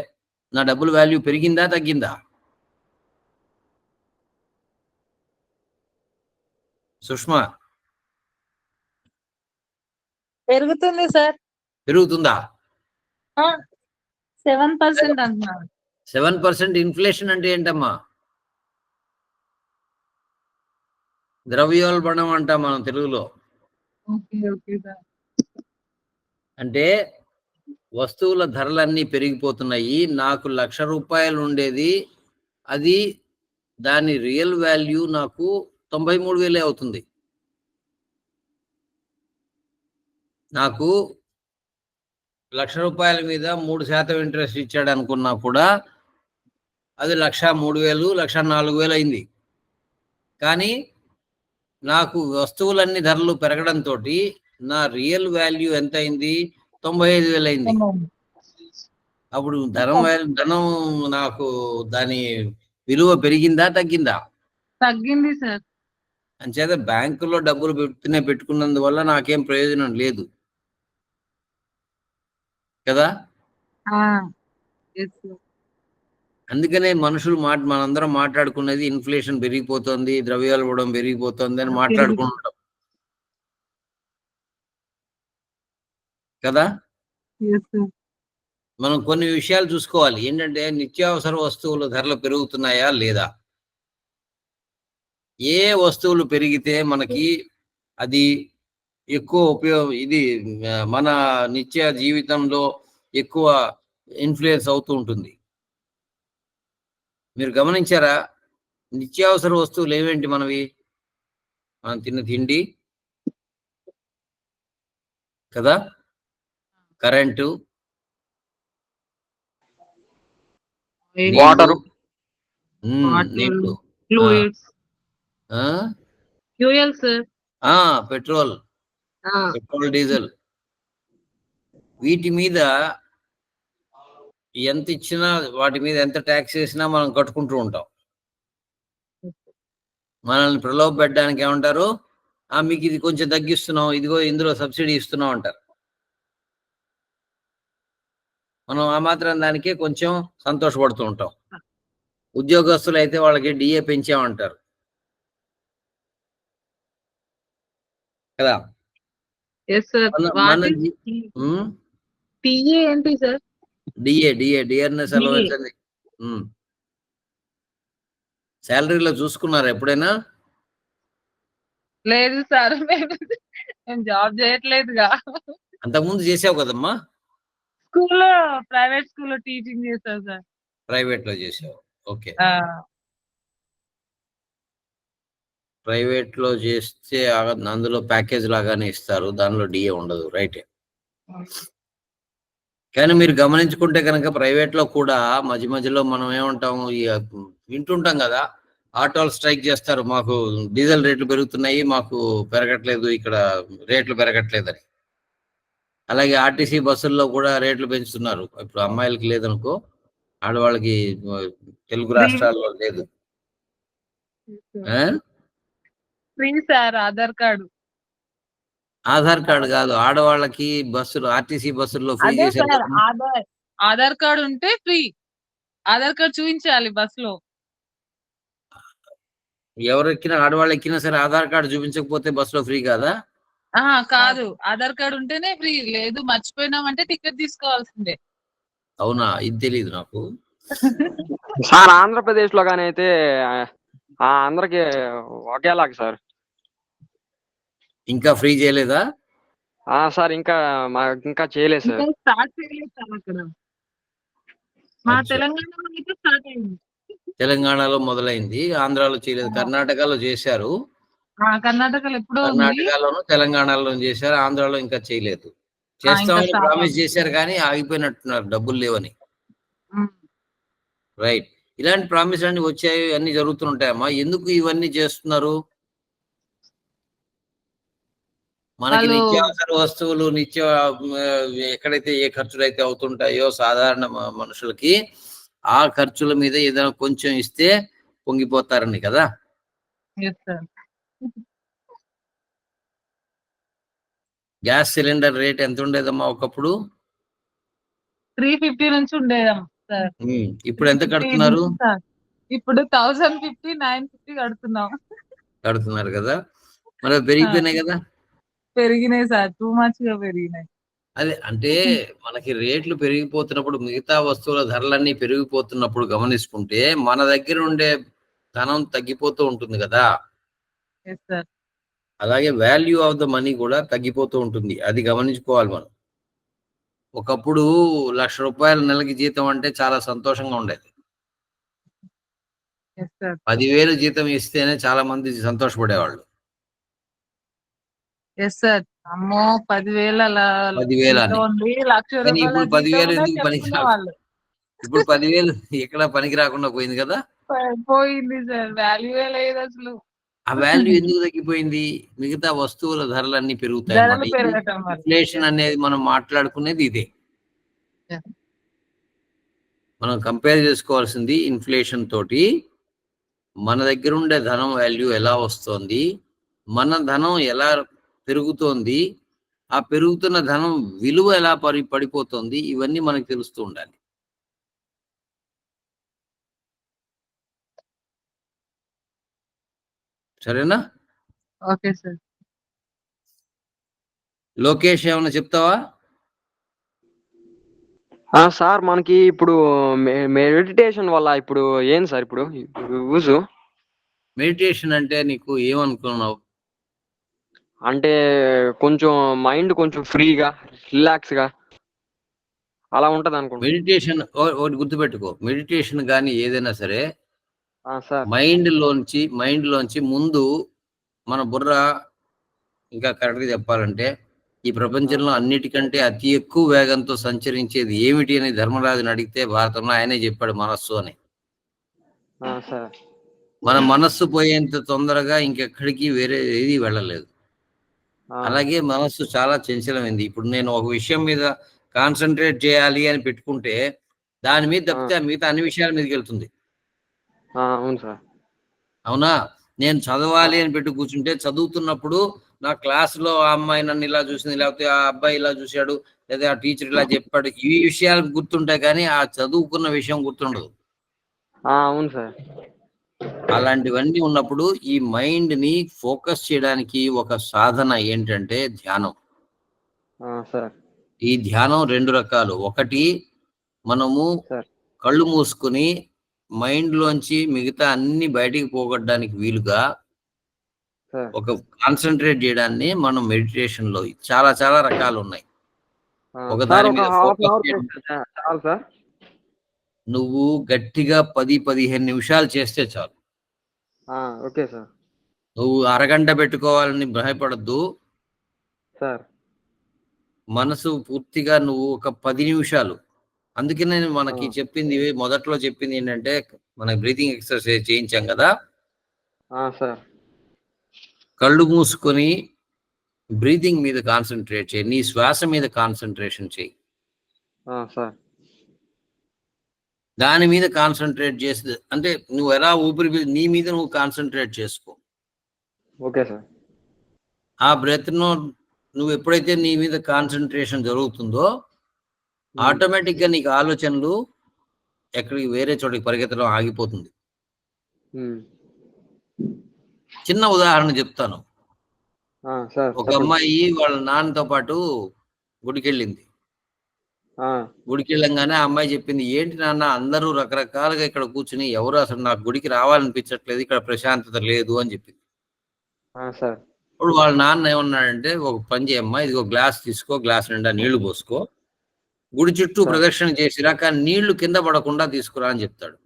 Speaker 1: నా డబ్బుల వాల్యూ పెరిగిందా తగ్గిందా? సుష్మా,
Speaker 3: పెరుగుతుంది సార్.
Speaker 1: పెరుగుతుందా?
Speaker 3: 7% అంటున్నారు.
Speaker 1: 7% ఇన్ఫ్లేషన్ అంటే ఏంటమ్మా? ద్రవ్యోల్బణం అంటాం మనం తెలుగులో.
Speaker 3: Okay sir.
Speaker 1: అంటే వస్తువుల ధరలన్నీ పెరిగిపోతున్నాయి. నాకు 1,00,000 రూపాయలు ఉండేది, అది దాని రియల్ వాల్యూ నాకు 93,000 అవుతుంది. నాకు 1,00,000 రూపాయల మీద 3% ఇంట్రెస్ట్ ఇచ్చాడు అనుకున్నా కూడా అది 1,03,000, 1,04,000 అయింది. కానీ నాకు వస్తువులన్నీ ధరలు పెరగడంతో నా రియల్ వాల్యూ ఎంత అయింది? 95,000 అయింది. అప్పుడు ధనం నాకు దాని విలువ పెరిగిందా తగ్గిందా?
Speaker 3: తగ్గింది సార్.
Speaker 1: అంచేత బ్యాంకులో డబ్బులు పెట్టుకున్నందువల్ల నాకేం ప్రయోజనం లేదు కదా. అందుకనే మనుషులు మనందరం మాట్లాడుకునేది ఇన్ఫ్లేషన్ పెరిగిపోతుంది, ద్రవ్యోల్బణం పెరిగిపోతుంది అని మాట్లాడుకుంటాం కదా. మనం కొన్ని విషయాలు చూసుకోవాలి. ఏంటంటే నిత్యావసర వస్తువుల ధరలు పెరుగుతున్నాయా లేదా? ఏ వస్తువులు పెరిగితే మనకి అది ఎక్కువ ఇది మన నిత్య జీవితంలో ఎక్కువ ఇన్ఫ్లుయెన్స్ అవుతూ ఉంటుంది. మీరు గమనించారా? నిత్యావసర వస్తువులు ఏమేంటి మనవి? మనం తిన్న తిండి కదా, కరెంటు,
Speaker 5: వాటర్,
Speaker 1: నీళ్లు, పెట్రోల్, డీజిల్, వీటి మీద ఎంత ఇచ్చినా, వాటి మీద ఎంత ట్యాక్స్ వేసినా మనం కట్టుకుంటూ ఉంటాం. మనల్ని ప్రలోభ పెట్టడానికి ఏమంటారు? మీకు ఇది కొంచెం తగ్గిస్తున్నాం, ఇదిగో ఇందులో సబ్సిడీ ఇస్తున్నాం అంటారు. మనం ఆ మాత్రం దానికే కొంచెం సంతోషపడుతూ ఉంటాం. ఉద్యోగస్తులు అయితే వాళ్ళకి డిఏ పెంచామంటారు కదా. డిఆర్ఎస్ అలవెన్స్ అని. శాలరీలో చూసుకున్నారా ఎప్పుడైనా?
Speaker 3: లేదు సార్, మేము జాబ్ చేయట్లేదుగా.
Speaker 1: అంతకుముందు చేసావు కదమ్మా?
Speaker 3: స్కూల్లో, ప్రైవేట్ స్కూల్లో టీచింగ్ చేస్తాను సార్.
Speaker 1: ప్రైవేట్ లో చేసావు, ఓకే. ప్రైవేట్ లో చేస్తే అందులో ప్యాకేజ్ లాగానే ఇస్తారు, దానిలో డిఏ ఉండదు, రైట్. కానీ మీరు గమనించుకుంటే కనుక ప్రైవేట్ లో కూడా మధ్య మధ్యలో మనం ఏమంటాము, వింటుంటాం కదా, ఆటోలు స్ట్రైక్ చేస్తారు, మాకు డీజిల్ రేట్లు పెరుగుతున్నాయి, మాకు పెరగట్లేదు, ఇక్కడ రేట్లు పెరగట్లేదని. అలాగే ఆర్టీసీ బస్సుల్లో కూడా రేట్లు పెంచుతున్నారు. ఇప్పుడు అమ్మాయిలకి లేదనుకో, ఆడవాళ్ళకి తెలుగు రాష్ట్రాల్లో లేదు.
Speaker 3: Free sir Aadhaar card.
Speaker 1: Aadhaar card కాదు, ఆడవాళ్ళకి బస్సులు, ఆర్టీసీ బస్సుల్లో ఫ్రీ చేశారు.
Speaker 3: ఆధార్ కార్డు ఉంటే ఫ్రీ. ఆధార్ కార్డు చూపించాలి బస్సులో.
Speaker 1: ఎవరు ఎక్కినా, ఆడవాళ్ళు ఎక్కినా సరే ఆధార్ కార్డు చూపించకపోతే బస్సులో ఫ్రీ కాదా?
Speaker 3: కాదు, ఆధార్ కార్డు ఉంటేనే ఫ్రీ. లేదు మర్చిపోయినామంటే టికెట్ తీసుకోవాల్సిందే.
Speaker 1: అవునా? ఇది తెలియదు నాకు.
Speaker 5: సార్ ఆంధ్రప్రదేశ్ లో కానీ అయితే అందరికి ఒకేలాగా సార్.
Speaker 1: ఇంకా ఫ్రీ చేయలేదా?
Speaker 5: సార్ ఇంకా ఇంకా చేయలేదు సార్.
Speaker 3: ఇంకా స్టార్ట్ చేయలేదు సార్ అక్కడ. మా
Speaker 1: అచ్చా.
Speaker 3: తెలంగాణలో అయితే స్టార్ట్ అయింది.
Speaker 1: తెలంగాణలో మొదలైంది, ఆంధ్రాలో చేయలేదు. కర్ణాటకలో చేశారు,
Speaker 3: కర్ణాటకలో ఎప్పుడో ఉంది.
Speaker 1: కర్ణాటకలోను తెలంగాణలోను చేశారు, ఆంధ్రాలో ఇంకా చేయలేదు.
Speaker 3: ఇంకా
Speaker 1: చేస్తామని
Speaker 3: స్టార్ట్
Speaker 1: ప్రామిస్
Speaker 3: అయింది.
Speaker 1: చేశారు కానీ ఆగిపోయినట్టున్నారు, డబ్బులు లేవని.
Speaker 3: ఉమ్.
Speaker 1: రైట్. ఇలాంటి ప్రామిస్ అన్ని వచ్చాయి, అన్ని జరుగుతుంటాయమ్మా. ఎందుకు ఇవన్నీ చేస్తున్నారు? మనకి
Speaker 3: వాళ్ళు
Speaker 1: నిత్యావసర వస్తువులు ఎక్కడైతే ఏ ఖర్చులైతే అవుతుంటాయో సాధారణ మనుషులకి, ఆ ఖర్చుల మీద ఏదైనా కొంచెం ఇస్తే పొంగిపోతారని కదా.
Speaker 3: yes sir.
Speaker 1: Gas cylinder rate ఎంత ఉండేదమ్మా ఒకప్పుడు?
Speaker 3: 350 నుంచి ఉండేదాం సార్.
Speaker 1: ఇప్పుడు ఎంత
Speaker 3: 350
Speaker 1: కడుతున్నారు?
Speaker 3: నుంచి సార్. ఇప్పుడు 1050 950 కడుతున్నాం.
Speaker 1: కడుతున్నారు కదా, మరి అవి పెరిగిపోయినాయి కదా.
Speaker 3: పెరిగినాయి సార్, టూ మచ్ గా పెరిగినాయి.
Speaker 1: అదే అంటే మనకి రేట్లు పెరిగిపోతున్నప్పుడు, మిగతా వస్తువుల ధరలన్నీ పెరిగిపోతున్నప్పుడు గమనించుకుంటే మన దగ్గర ఉండే ధనం తగ్గిపోతూ ఉంటుంది కదా.
Speaker 3: yes sir.
Speaker 1: అలాగే వాల్యూ ఆఫ్ ద మనీ కూడా తగ్గిపోతూ ఉంటుంది, అది గమనించుకోవాలి మనం. ఒకప్పుడు ₹1,00,000 నెలకి జీతం అంటే చాలా సంతోషంగా ఉండేది.
Speaker 3: yes sir.
Speaker 1: 10,000 జీతం ఇస్తేనే చాలా మంది సంతోషపడేవాళ్ళు.
Speaker 3: yes sir. అమ్మో 10,000 అలా
Speaker 1: 10,000 అని.
Speaker 3: ఉంది, 1,00,000
Speaker 1: కానీ ఇప్పుడు
Speaker 3: రూపాయల
Speaker 1: 10,000
Speaker 3: జీతం
Speaker 1: ఎందుకు పనికి
Speaker 3: చెప్పుకునే
Speaker 1: రాదు?
Speaker 3: వాళ్ళు.
Speaker 1: ఇప్పుడు 10,000 ఎక్కడ పనికి రాకుండా పోయింది కదా.
Speaker 3: పోయింది సార్, వాల్యూయే లేదు అసలు.
Speaker 1: ఆ వాల్యూ ఎందుకు తగ్గిపోయింది? మిగతా వస్తువుల ధరలన్నీ పెరుగుతాయి
Speaker 3: ధరలు
Speaker 1: అన్నమాట.
Speaker 3: పెరగటం వల్ల.
Speaker 1: ఇన్ఫ్లేషన్ అనేది మనం మాట్లాడుకునేది ఇదే.
Speaker 3: Yeah.
Speaker 1: మనం కంపేర్ చేసుకోవాల్సింది ఇన్ఫ్లేషన్ తోటి మన దగ్గర ఉండే ధనం వాల్యూ ఎలా వస్తోంది, మన ధనం ఎలా పెరుగుతోంది, ఆ పెరుగుతున్న ధనం విలువ ఎలా పడిపోతుంది, ఇవన్నీ మనకు తెలుస్తూ ఉండాలి. సరేనా?
Speaker 3: Okay sir.
Speaker 1: లోకేష్ ఏమన్నా చెప్తావా?
Speaker 5: సార్ మనకి ఇప్పుడు మెడిటేషన్ వల్ల ఇప్పుడు ఏం సార్ ఇప్పుడు యూజ్?
Speaker 1: మెడిటేషన్ అంటే నీకు ఏమనుకున్నావు?
Speaker 5: అంటే కొంచెం మైండ్ కొంచెం ఫ్రీగా రిలాక్స్ గా అలా ఉంటది అనుకుంటా.
Speaker 1: మెడిటేషన్ ఒకటి గుర్తుపెట్టుకో, మెడిటేషన్ కానీ ఏదైనా సరే
Speaker 5: సార్
Speaker 1: మైండ్ లోంచి ముందు మన బుర్ర, ఇంకా కరెక్ట్గా చెప్పాలంటే ఈ ప్రపంచంలో అన్నిటికంటే అతి ఎక్కువ వేగంతో సంచరించేది ఏమిటి అని ధర్మరాజుని అడిగితే భారతంలో ఆయనే చెప్పాడు, మనస్సు అని.
Speaker 5: సార్
Speaker 1: మన మనస్సు పోయేంత తొందరగా ఇంకెక్కడికి వేరే ఏది వెళ్ళలేదు. అలాగే మనస్సు చాలా చంచలమైంది. ఇప్పుడు నేను ఒక విషయం మీద కాన్సన్ట్రేట్ చేయాలి అని పెట్టుకుంటే దాని మీద తప్పితే మిగతా అన్ని విషయాల మీదకి వెళ్తుంది.
Speaker 5: అవును సార్.
Speaker 1: అవునా? నేను చదవాలి అని పెట్టి కూర్చుంటే చదువుతున్నప్పుడు నా క్లాసులో ఆ అమ్మాయి నన్ను ఇలా చూసింది, లేకపోతే ఆ అబ్బాయి ఇలా చూశాడు, లేదా ఆ టీచర్ ఇలా చెప్పాడు, ఈ విషయాలు గుర్తుంటాయి కానీ ఆ చదువుకున్న విషయం గుర్తుండదు.
Speaker 5: అవును సార్.
Speaker 1: అలాంటివన్నీ ఉన్నప్పుడు ఈ మైండ్ ని ఫోకస్ చేయడానికి ఒక సాధన ఏంటంటే ధ్యానం.
Speaker 5: సార్
Speaker 1: ఈ ధ్యానం 2 రకాలు. ఒకటి, మనము కళ్ళు మూసుకుని మైండ్ లోంచి మిగతా అన్ని బయటికి పోగొట్టడానికి వీలుగా ఒక కాన్సన్ట్రేట్ చేయడాన్ని మనం మెడిటేషన్ లో చాలా చాలా రకాలు ఉన్నాయి. ఒక దాని మీద ఫోకస్ చేయడం. నువ్వు గట్టిగా 10-15 నిమిషాలు చేస్తే చాలు.
Speaker 5: Okay sir.
Speaker 1: నువ్వు అరగంట పెట్టుకోవాలని భయపడద్దు.
Speaker 5: సార్
Speaker 1: మనసు పూర్తిగా నువ్వు ఒక 10 నిమిషాలు. అందుకే నేను మనకి మొదట్లో చెప్పింది ఏంటంటే, మన బ్రీతింగ్ ఎక్సర్సైజ్ చేయించాం కదా.
Speaker 5: సార్
Speaker 1: కళ్ళు మూసుకొని బ్రీతింగ్ మీద కాన్సన్ట్రేట్ చేయి, నీ శ్వాస మీద కాన్సన్ట్రేషన్ చేయి.
Speaker 5: సార్
Speaker 1: దాని మీద కాన్సన్ట్రేట్ చేసి, అంటే నువ్వు ఎలా ఊపిరి నీ మీద నువ్వు కాన్సన్ట్రేట్ చేసుకో.
Speaker 5: Okay sir.
Speaker 1: ఆ బ్రెత్ నువ్వు ఎప్పుడైతే నీ మీద కాన్సన్ట్రేషన్ జరుగుతుందో ఆటోమేటిక్ గా నీకు ఆలోచనలు ఎక్కడికి వేరే చోటికి పరిగెత్తడం ఆగిపోతుంది. చిన్న ఉదాహరణ చెప్తాను. ఒక అమ్మాయి వాళ్ళ నాన్నతో పాటు గుడికి వెళ్ళింది. గుడికి వెళ్ళంగానే ఆ అమ్మాయి చెప్పింది, ఏంటి నాన్న అందరూ రకరకాలుగా ఇక్కడ కూర్చుని, ఎవరు అసలు నాకు గుడికి రావాలనిపించట్లేదు, ఇక్కడ ప్రశాంతత లేదు అని చెప్పింది. ఇప్పుడు వాళ్ళ నాన్న ఏమన్నాడంటే, ఒక పని చేయమ్మా, ఇదిగో గ్లాస్ తీసుకో, గ్లాస్ నిండా నీళ్లు పోసుకో, గుడి చుట్టూ
Speaker 5: సార్.
Speaker 1: ప్రదక్షిణ చేసిరా, కానీ నీళ్లు కింద పడకుండా తీసుకురా అని చెప్తాడు.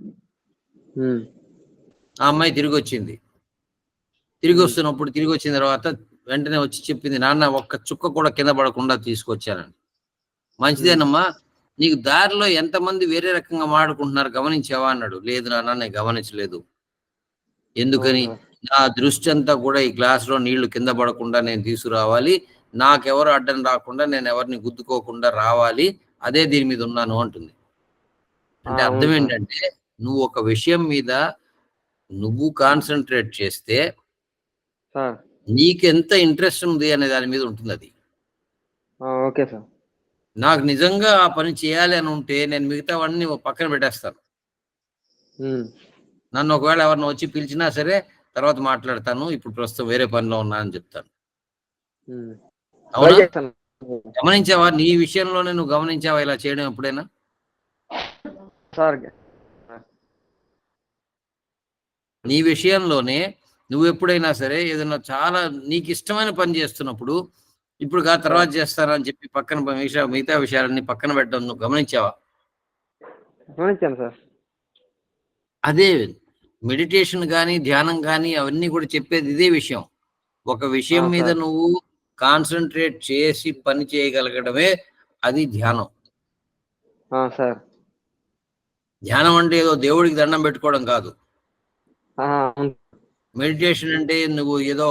Speaker 1: ఆ అమ్మాయి తిరిగి వచ్చింది. తిరిగి వచ్చిన తర్వాత వెంటనే వచ్చి చెప్పింది, నాన్న ఒక్క చుక్క కూడా కింద పడకుండా తీసుకొచ్చానని. మంచిదేనమ్మా, నీకు దారిలో ఎంతమంది వేరే రకంగా మాట్లాడుకుంటున్నారు గమనించావా అన్నాడు. లేదు నాన్న, నేను గమనించలేదు. ఎందుకని? నా దృష్టి అంతా కూడా ఈ గ్లాస్ లో నీళ్లు కింద పడకుండా నేను తీసుకురావాలి, నాకెవరు అడ్డం రాకుండా, నేను ఎవరిని గుద్దుకోకుండా రావాలి, అదే దీని మీద ఉన్నాను అంటుంది. అంటే అర్థం ఏంటంటే, నువ్వు ఒక విషయం మీద నువ్వు కాన్సన్ట్రేట్ చేస్తే నీకు ఎంత ఇంట్రెస్ట్ ఉంది అనే దాని మీద ఉంటుంది అది.
Speaker 5: Okay sir.
Speaker 1: నాకు నిజంగా ఆ పని చేయాలి అని ఉంటే నేను మిగతావన్నీ పక్కన పెట్టేస్తాను. నన్ను ఒకవేళ ఎవరిని వచ్చి పిలిచినా సరే తర్వాత మాట్లాడతాను, ఇప్పుడు ప్రస్తుతం వేరే పనిలో ఉన్నా అని చెప్తాను. అవునా? గమనించావా? నీ విషయంలోనే నువ్వు గమనించావా ఇలా చేయడం ఎప్పుడైనా? నీ విషయంలోనే నువ్వు ఎప్పుడైనా సరే ఏదైనా చాలా నీకు ఇష్టమైన పని చేస్తున్నప్పుడు, ఇప్పుడు తర్వాత చేస్తానని చెప్పి పక్కన మిగతా విషయాలన్నీ పక్కన పెట్టడం నువ్వు గమనించావా?
Speaker 5: గమనించాను సార్.
Speaker 1: అదే మెడిటేషన్ కానీ ధ్యానం కానీ అవన్నీ కూడా చెప్పేది ఇదే విషయం. ఒక విషయం మీద నువ్వు కాన్సన్ట్రేట్ చేసి పని చేయగలగడమే అది ధ్యానం.
Speaker 5: సార్.
Speaker 1: ధ్యానం అంటే ఏదో దేవుడికి దండం పెట్టుకోవడం కాదు. మెడిటేషన్ అంటే నువ్వు ఏదో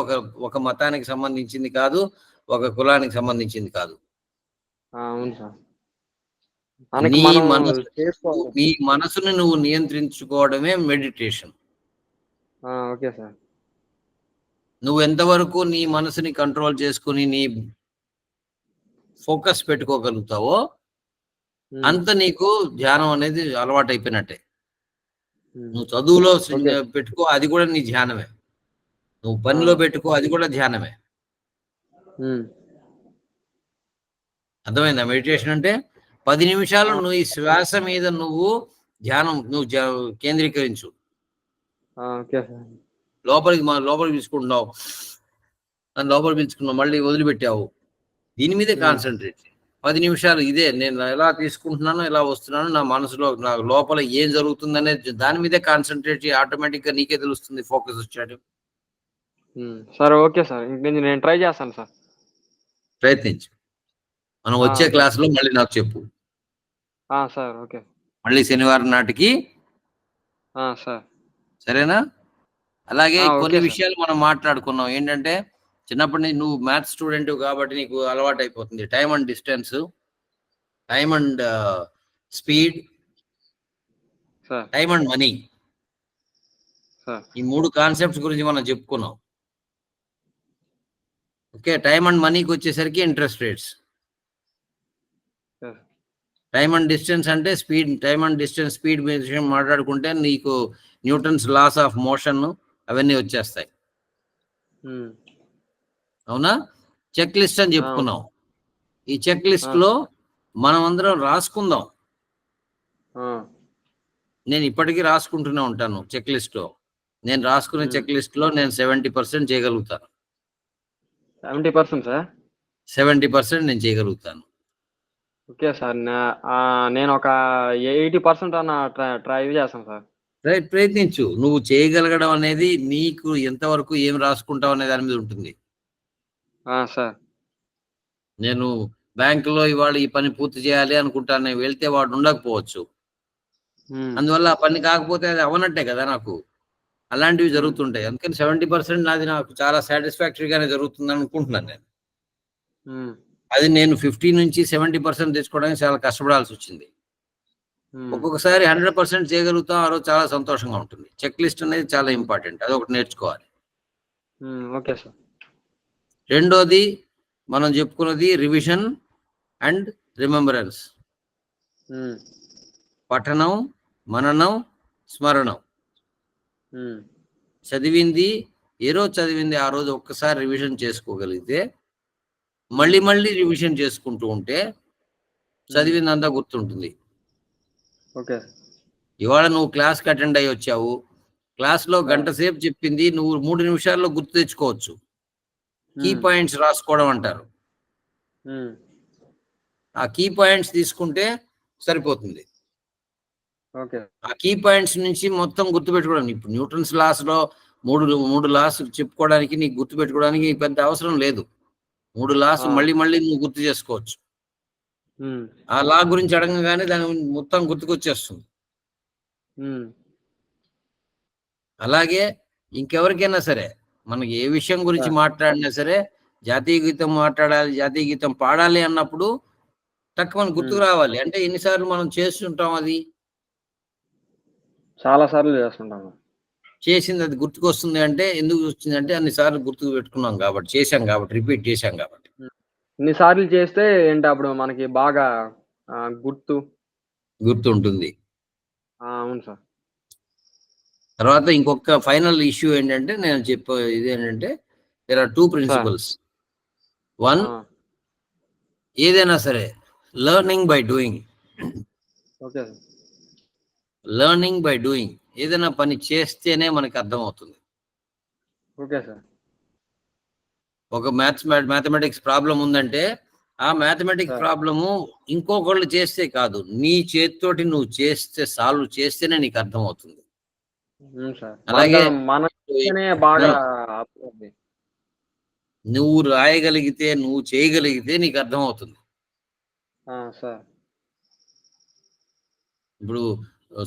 Speaker 1: ఒక మతానికి సంబంధించింది కాదు, ఒక కులానికి సంబంధించింది కాదు.
Speaker 5: అవును సార్.
Speaker 1: నీ మనసుని నువ్వు నియంత్రించుకోవడమే మెడిటేషన్.
Speaker 5: Okay sir.
Speaker 1: నువ్వు ఎంతవరకు నీ మనసుని కంట్రోల్ చేసుకుని నీ ఫోకస్ పెట్టుకోగలుగుతావో అంత నీకు ధ్యానం అనేది అలవాటు అయిపోయినట్టే. నువ్వు చదువులో పెట్టుకో, అది కూడా నీ ధ్యానమే. నువ్వు పనిలో పెట్టుకో, అది కూడా ధ్యానమే. అర్థమైందా? మెడిటేషన్ అంటే 10 నిమిషాలు నువ్వు ఈ శ్వాస మీద నువ్వు ధ్యానం కేంద్రీకరించు. లోపలికి పిలుచుకుంటున్నావు, లోపలికి పిలుచుకున్నావు, మళ్ళీ వదిలిపెట్టావు, దీని మీదే కాన్సన్ట్రేట్. 10 నిమిషాలు ఇదే నేను ఎలా తీసుకుంటున్నాను, ఎలా వస్తున్నాను, నా మనసులో నా లోపల ఏం జరుగుతుందనే దాని మీదే కాన్సన్ట్రేట్ చేయి. ఆటోమేటిక్ గా నీకే తెలుస్తుంది ఫోకస్ వచ్చాడు.
Speaker 5: సరే, ఓకే సార్. నేను ట్రై చేస్తాను సార్.
Speaker 1: ప్రయత్నించు. మనం వచ్చే క్లాస్ లో మళ్ళీ నాకు చెప్పు.
Speaker 5: Sir, okay.
Speaker 1: మళ్ళీ శనివారం నాటికి.
Speaker 5: సార్,
Speaker 1: సరేనా? అలాగే కొన్ని విషయాలు మనం మాట్లాడుకున్నాం. ఏంటంటే, చిన్నప్పటి నుంచి నువ్వు మ్యాథ్స్ స్టూడెంట్ కాబట్టి నీకు అలవాటు అయిపోతుంది. Time and distance, time and speed, time and money, ఈ 3 కాన్సెప్ట్స్ గురించి మనం చెప్పుకున్నాం. ఓకే, టైమ్ అండ్ మనీకి వచ్చేసరికి interest rates. Time and distance అంటే speed, time and distance speed విషయం మాట్లాడుకుంటే నీకు న్యూటన్స్ లాస్ ఆఫ్ మోషన్ అవన్నీ వచ్చేస్తాయి. అవునా? చెక్ లిస్ట్ అని చెప్పుకున్నాం. ఈ చెక్ లిస్ట్ లో మనం అందరం రాసుకుందాం. నేను ఇప్పటికీ రాసుకుంటూనే ఉంటాను చెక్ లిస్ట్ లో. నేను రాసుకునే చెక్ లిస్ట్ లో నేను 70% చేయగలుగుతాను.
Speaker 5: 70% సార్?
Speaker 1: 70% నేను చేయగలుగుతాను.
Speaker 5: Okay sir. నేను ఒక 80% అన్న ట్రై చేస్తాను సార్.
Speaker 1: ప్రయత్నించు. నువ్వు చేయగలగడం అనేది నీకు ఎంతవరకు ఏం రాసుకుంటావు అనే దాని మీద ఉంటుంది.
Speaker 5: సార్,
Speaker 1: నేను బ్యాంకులో ఇవాళ ఈ పని పూర్తి చేయాలి అనుకుంటాను, నేను వెళ్తే వాడు ఉండకపోవచ్చు. అందువల్ల ఆ పని కాకపోతే అది అవనట్టే కదా నాకు. అలాంటివి జరుగుతుంటాయి. అందుకని 70% నాది నాకు చాలా సాటిస్ఫాక్టరీగానే జరుగుతుంది అనుకుంటున్నాను నేను. అది నేను 50 నుంచి 70% తెచ్చుకోవడానికి చాలా కష్టపడాల్సి వచ్చింది. ఒక్కొక్కసారి 100% చేయగలుగుతాం, ఆ రోజు చాలా సంతోషంగా ఉంటుంది. చెక్ లిస్ట్ అనేది చాలా ఇంపార్టెంట్, అది ఒకటి నేర్చుకోవాలి.
Speaker 5: Okay sir.
Speaker 1: రెండోది మనం చెప్పుకున్నది రివిజన్ అండ్ రిమెంబరెన్స్. పఠనం, మననం, స్మరణం. చదివింది ఏ రోజు చదివింది ఆ రోజు ఒక్కసారి రివిజన్ చేసుకోగలిగితే మళ్ళీ మళ్ళీ రివిజన్ చేసుకుంటూ ఉంటే చదివిందంతా గుర్తుంటుంది.
Speaker 5: ఓకే.
Speaker 1: ఇవాళ నువ్వు క్లాస్కి అటెండ్ అయ్యి వచ్చావు, క్లాస్లో గంట సేపు చెప్పింది నువ్వు 3 నిమిషాల్లో గుర్తు తెచ్చుకోవచ్చు. కీ పాయింట్స్ రాసుకోవడం అంటారు. ఆ కీ పాయింట్స్ తీసుకుంటే సరిపోతుంది.
Speaker 5: ఓకే.
Speaker 1: ఆ కీ పాయింట్స్ నుంచి మొత్తం గుర్తుపెట్టుకోవడం. ఇప్పుడు న్యూటన్స్ లాస్ లో మూడు లాస్ చెప్పుకోవడానికి నీకు గుర్తుపెట్టుకోవడానికి పెద్ద అవసరం లేదు. 3 లాస్ మళ్ళీ నువ్వు గుర్తు చేసుకోవచ్చు. ఆ లా గురించి అడగగానే దాని మొత్తం గుర్తుకొచ్చేస్తుంది. అలాగే ఇంకెవరికైనా సరే మనకి ఏ విషయం గురించి మాట్లాడినా సరే జాతీయ గీతం మాట్లాడాలి, జాతీయ గీతం పాడాలి అన్నప్పుడు మనకు గుర్తుకు రావాలి. అంటే ఎన్నిసార్లు మనం చేస్తుంటాం, అది
Speaker 5: చాలా సార్లు చేస్తుంటాము.
Speaker 1: చేసింది అది గుర్తుకొస్తుంది అంటే ఎందుకు వచ్చింది అంటే అన్నిసార్లు గుర్తుకు పెట్టుకున్నాం కాబట్టి, చేశాం కాబట్టి, రిపీట్ చేశాం కాబట్టి.
Speaker 5: ఇన్నిసార్లు చేస్తే ఏంటి అప్పుడు మనకి బాగా
Speaker 1: గుర్తుంటుంది.
Speaker 5: అవును సార్.
Speaker 1: తర్వాత ఇంకొక ఫైనల్ ఇష్యూ ఏంటంటే నేను ఇది ఏంటంటే దేర్ ఆర్ 2 ప్రిన్సిపల్స్. 1, ఏదైనా సరే learning by doing.
Speaker 5: Okay.
Speaker 1: Learning by doing. ఏదైనా పని చేస్తేనే మనకి అర్థం అవుతుంది.
Speaker 5: Okay sir.
Speaker 1: ఒక మ్యాథమెటిక్స్ ప్రాబ్లం ఉందంటే ఆ మ్యాథమెటిక్స్ ప్రాబ్లము ఇంకొకళ్ళు చేస్తే కాదు, నీ చేతితోటి నువ్వు చేస్తే, సాల్వ్ చేస్తేనే నీకు అర్థం అవుతుంది. అలాగే నువ్వు రాయగలిగితే, నువ్వు చేయగలిగితే నీకు అర్థం అవుతుంది. ఇప్పుడు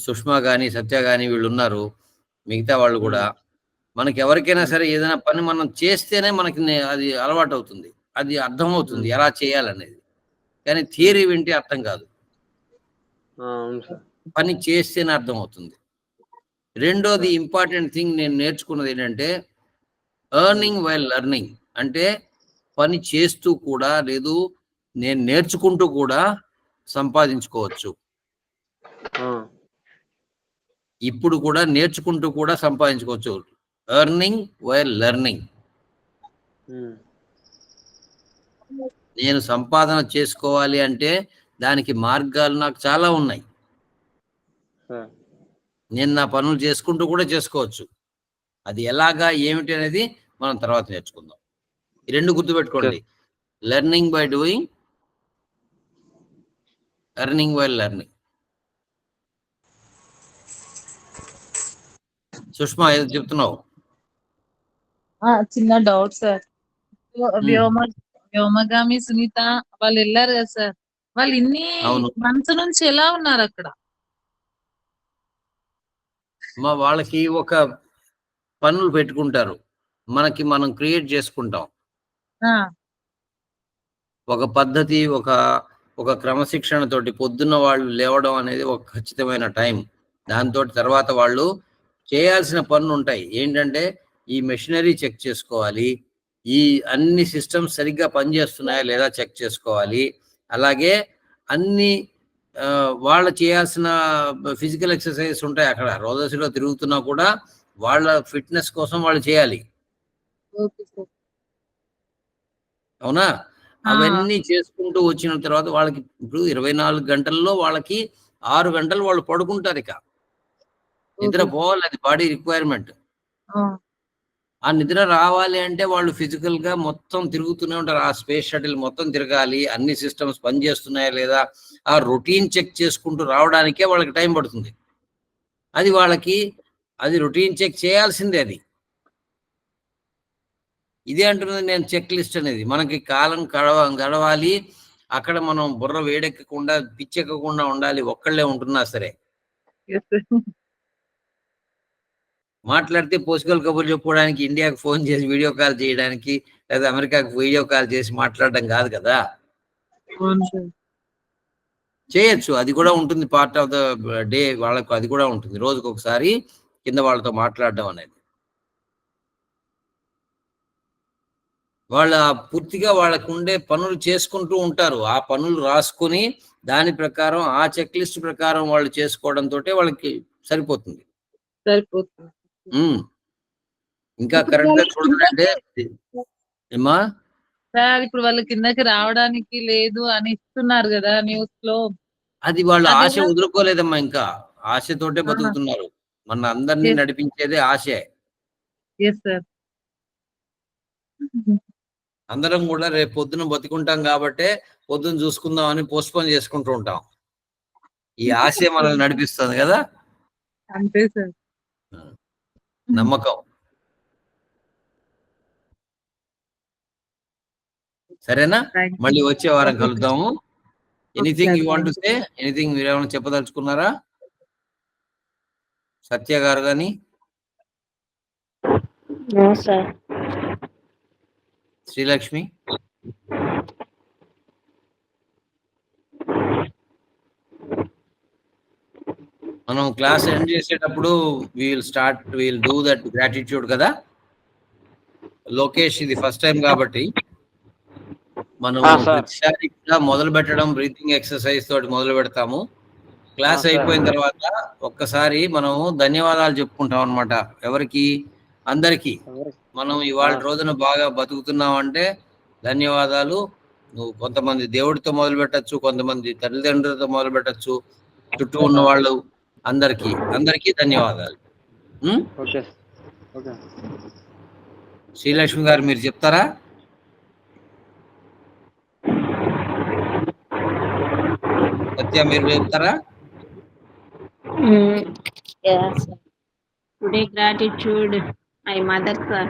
Speaker 1: సుష్మా గాని, సత్య గాని వీళ్ళు ఉన్నారు, మిగతా వాళ్ళు కూడా. మనకి ఎవరికైనా సరే ఏదైనా పని మనం చేస్తేనే మనకి అది అలవాటు అవుతుంది, అది అర్థం అవుతుంది ఎలా చేయాలనేది. కానీ థియరీ వింటే అర్థం కాదు, పని చేస్తేనే అర్థం అవుతుంది. రెండోది ఇంపార్టెంట్ థింగ్ నేను నేర్చుకున్నది ఏంటంటే ఎర్నింగ్ వైల్ లెర్నింగ్. అంటే పని చేస్తూ కూడా, లేదు నేను నేర్చుకుంటూ కూడా సంపాదించుకోవచ్చు. ఇప్పుడు కూడా నేర్చుకుంటూ కూడా సంపాదించుకోవచ్చు. Earning while learning. నేను సంపాదన చేసుకోవాలి అంటే దానికి మార్గాలు నాకు చాలా ఉన్నాయి. నేను నా పనులు చేసుకుంటూ కూడా చేసుకోవచ్చు. అది ఎలాగా ఏమిటి అనేది మనం తర్వాత నేర్చుకుందాం. ఈ 2 గుర్తుపెట్టుకోండి, learning by doing, earning while learning. Sushma ఏదో చెప్తున్నావు?
Speaker 3: చిన్న డౌట్ సార్. వ్యోమగామి సునీత వాళ్ళు వెళ్ళారు కదా సార్, వాళ్ళు ఇన్ని మంత్స్ నుంచి ఎలా ఉన్నారు అక్కడ?
Speaker 1: వాళ్ళకి ఒక పనులు పెట్టుకుంటారు, మనం క్రియేట్ చేసుకుంటాం. ఒక పద్ధతి, ఒక క్రమశిక్షణ తోటి పొద్దున్న వాళ్ళు లేవడం అనేది ఒక ఖచ్చితమైన టైం. దాంతో తర్వాత వాళ్ళు చేయాల్సిన పనులు ఉంటాయి. ఏంటంటే ఈ మెషినరీ చెక్ చేసుకోవాలి, ఈ అన్ని సిస్టమ్స్ సరిగ్గా పనిచేస్తున్నాయా లేదా చెక్ చేసుకోవాలి. అలాగే అన్ని వాళ్ళు చేయాల్సిన ఫిజికల్ ఎక్సర్సైజ్ ఉంటాయి. అక్కడ రోదసిలో తిరుగుతున్నా కూడా వాళ్ళ ఫిట్నెస్ కోసం వాళ్ళు చేయాలి, అవునా? అవన్నీ చేసుకుంటూ వచ్చిన తర్వాత వాళ్ళకి ఇప్పుడు 24 గంటల్లో వాళ్ళకి 6 గంటలు వాళ్ళు పడుకుంటారు. ఇక నిద్ర పోవాలి, అది బాడీ రిక్వైర్మెంట్. ఆ నిద్ర రావాలి అంటే వాళ్ళు ఫిజికల్ గా మొత్తం తిరుగుతూనే ఉంటారు. ఆ స్పేస్ షటిల్ మొత్తం తిరగాలి, అన్ని సిస్టమ్స్ పనిచేస్తున్నాయా లేదా ఆ రొటీన్ చెక్ చేసుకుంటూ రావడానికే వాళ్ళకి టైం పడుతుంది. అది రొటీన్ చెక్ చేయాల్సిందే. అది ఇదే అంటున్నది నేను, చెక్ లిస్ట్ అనేది. మనకి కాలం గడవాలి, అక్కడ మనం బుర్ర వేడెక్కకుండా, పిచ్చెక్కకుండా ఉండాలి. ఒక్కళ్ళే ఉంటున్నా సరే మాట్లాడితే పోసికల్ కబుర్లు చెప్పుకోవడానికి, ఇండియాకి ఫోన్ చేసి వీడియో కాల్ చేయడానికి, లేదా అమెరికాకి వీడియో కాల్ చేసి మాట్లాడడం కాదు కదా. చేయొచ్చు, అది కూడా ఉంటుంది, పార్ట్ ఆఫ్ ద డే. వాళ్ళకు అది కూడా ఉంటుంది, రోజుకు ఒకసారి కింద వాళ్ళతో మాట్లాడడం అనేది. వాళ్ళ పూర్తిగా వాళ్ళకు ఉండే పనులు చేసుకుంటూ ఉంటారు. ఆ పనులు రాసుకొని దాని ప్రకారం, ఆ చెక్ లిస్ట్ ప్రకారం వాళ్ళు చేసుకోవడంతో వాళ్ళకి సరిపోతుంది. ఇంకా కరెక్ట్ గా చూడాలంటే ఏమా
Speaker 3: సార్, ఇప్పుడు వాళ్ళ కిందకి రావడానికి లేదు అని ఇస్తున్నారు కదా న్యూస్ లో.
Speaker 1: అది వాళ్ళు ఆశ వదులుకోలేదమ్మా, ఇంకా ఆశతోటే బతుకుతున్నారు. మన అందరినీ నడిపించేదే ఆశే. అందరం కూడా రేపు పొద్దున బతికుంటాం కాబట్టే పొద్దున చూసుకుందాం అని పోస్ట్పోన్ చేసుకుంటూ ఉంటాం. ఈ ఆశే మనల్ని నడిపిస్తుంది కదా.
Speaker 3: అంతే సార్.
Speaker 1: నమ్మకం. సరేనా? మళ్ళీ వచ్చే వారం కలుద్దాము. Anything you want to say? Anything మీరు ఏమైనా చెప్పదలుచుకున్నారా? సత్య గారు గాని,
Speaker 4: సార్.
Speaker 1: శ్రీలక్ష్మి, మనం క్లాస్ ఎండ్ చేసేటప్పుడు విల్ డూ దట్ గ్రాటిట్యూడ్ కదా. లోకేష్ ఇది ఫస్ట్ టైం కాబట్టి మనం ప్రతిసారి మొదలు పెట్టడం బ్రీతింగ్ ఎక్సర్సైజ్ తోటి మొదలు పెడతాము. క్లాస్ అయిపోయిన తర్వాత ఒక్కసారి మనము ధన్యవాదాలు చెప్పుకుంటాం అన్నమాట. ఎవరికి? అందరికి. మనం ఇవాళ రోజున బాగా బతుకుతున్నాం అంటే ధన్యవాదాలు. నువ్వు కొంతమంది దేవుడితో మొదలు పెట్టచ్చు, కొంతమంది తల్లిదండ్రులతో మొదలు పెట్టచ్చు, చుట్టూ ఉన్న వాళ్ళు అందరికీ ధన్యవాదాలు. శ్రీలక్ష్మి గారు మీరు చెప్తారా? సత్య మీరు చెప్తారా?
Speaker 4: Today gratitude my mother sir.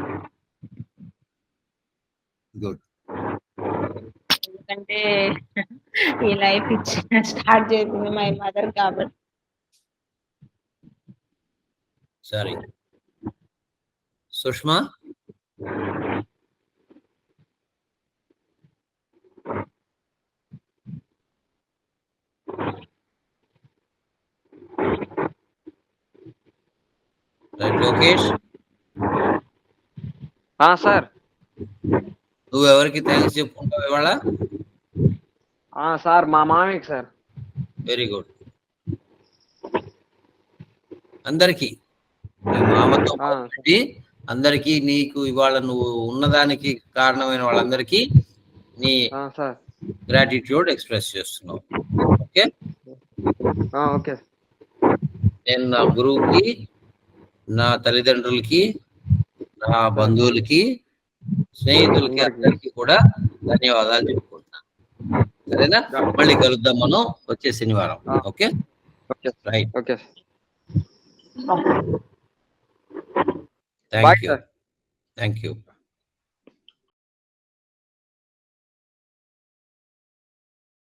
Speaker 1: Good.
Speaker 4: ఎందుకంటే ఈ లైఫ్ స్టార్ట్ చేసింది మై మదర్ కాబట్టి.
Speaker 1: సరే. సుష్మా? లోకేష్?
Speaker 5: సార్.
Speaker 1: నువ్వు ఎవరికి థ్యాంక్స్ చెప్పుకుంటావు ఇవాళ?
Speaker 5: సార్ మా మామయ్యకి సార్.
Speaker 1: Very good. అందరికి మామతో అందరికి, నీకు ఇవాళ నువ్వు ఉన్నదానికి కారణమైన వాళ్ళందరికీ నీ గ్రాటిట్యూడ్ ఎక్స్ప్రెస్ చేస్తున్నావు. ఓకే.
Speaker 5: ఓకే.
Speaker 1: నేను నా గురువుకి, నా తల్లిదండ్రులకి, నా బంధువులకి, స్నేహితులకి అందరికీ కూడా ధన్యవాదాలు చెప్పుకుంటున్నాను. సరేనా? మళ్ళీ కలుద్దాం మనం వచ్చే శనివారం. Okay right.
Speaker 5: Okay.
Speaker 1: Thank you.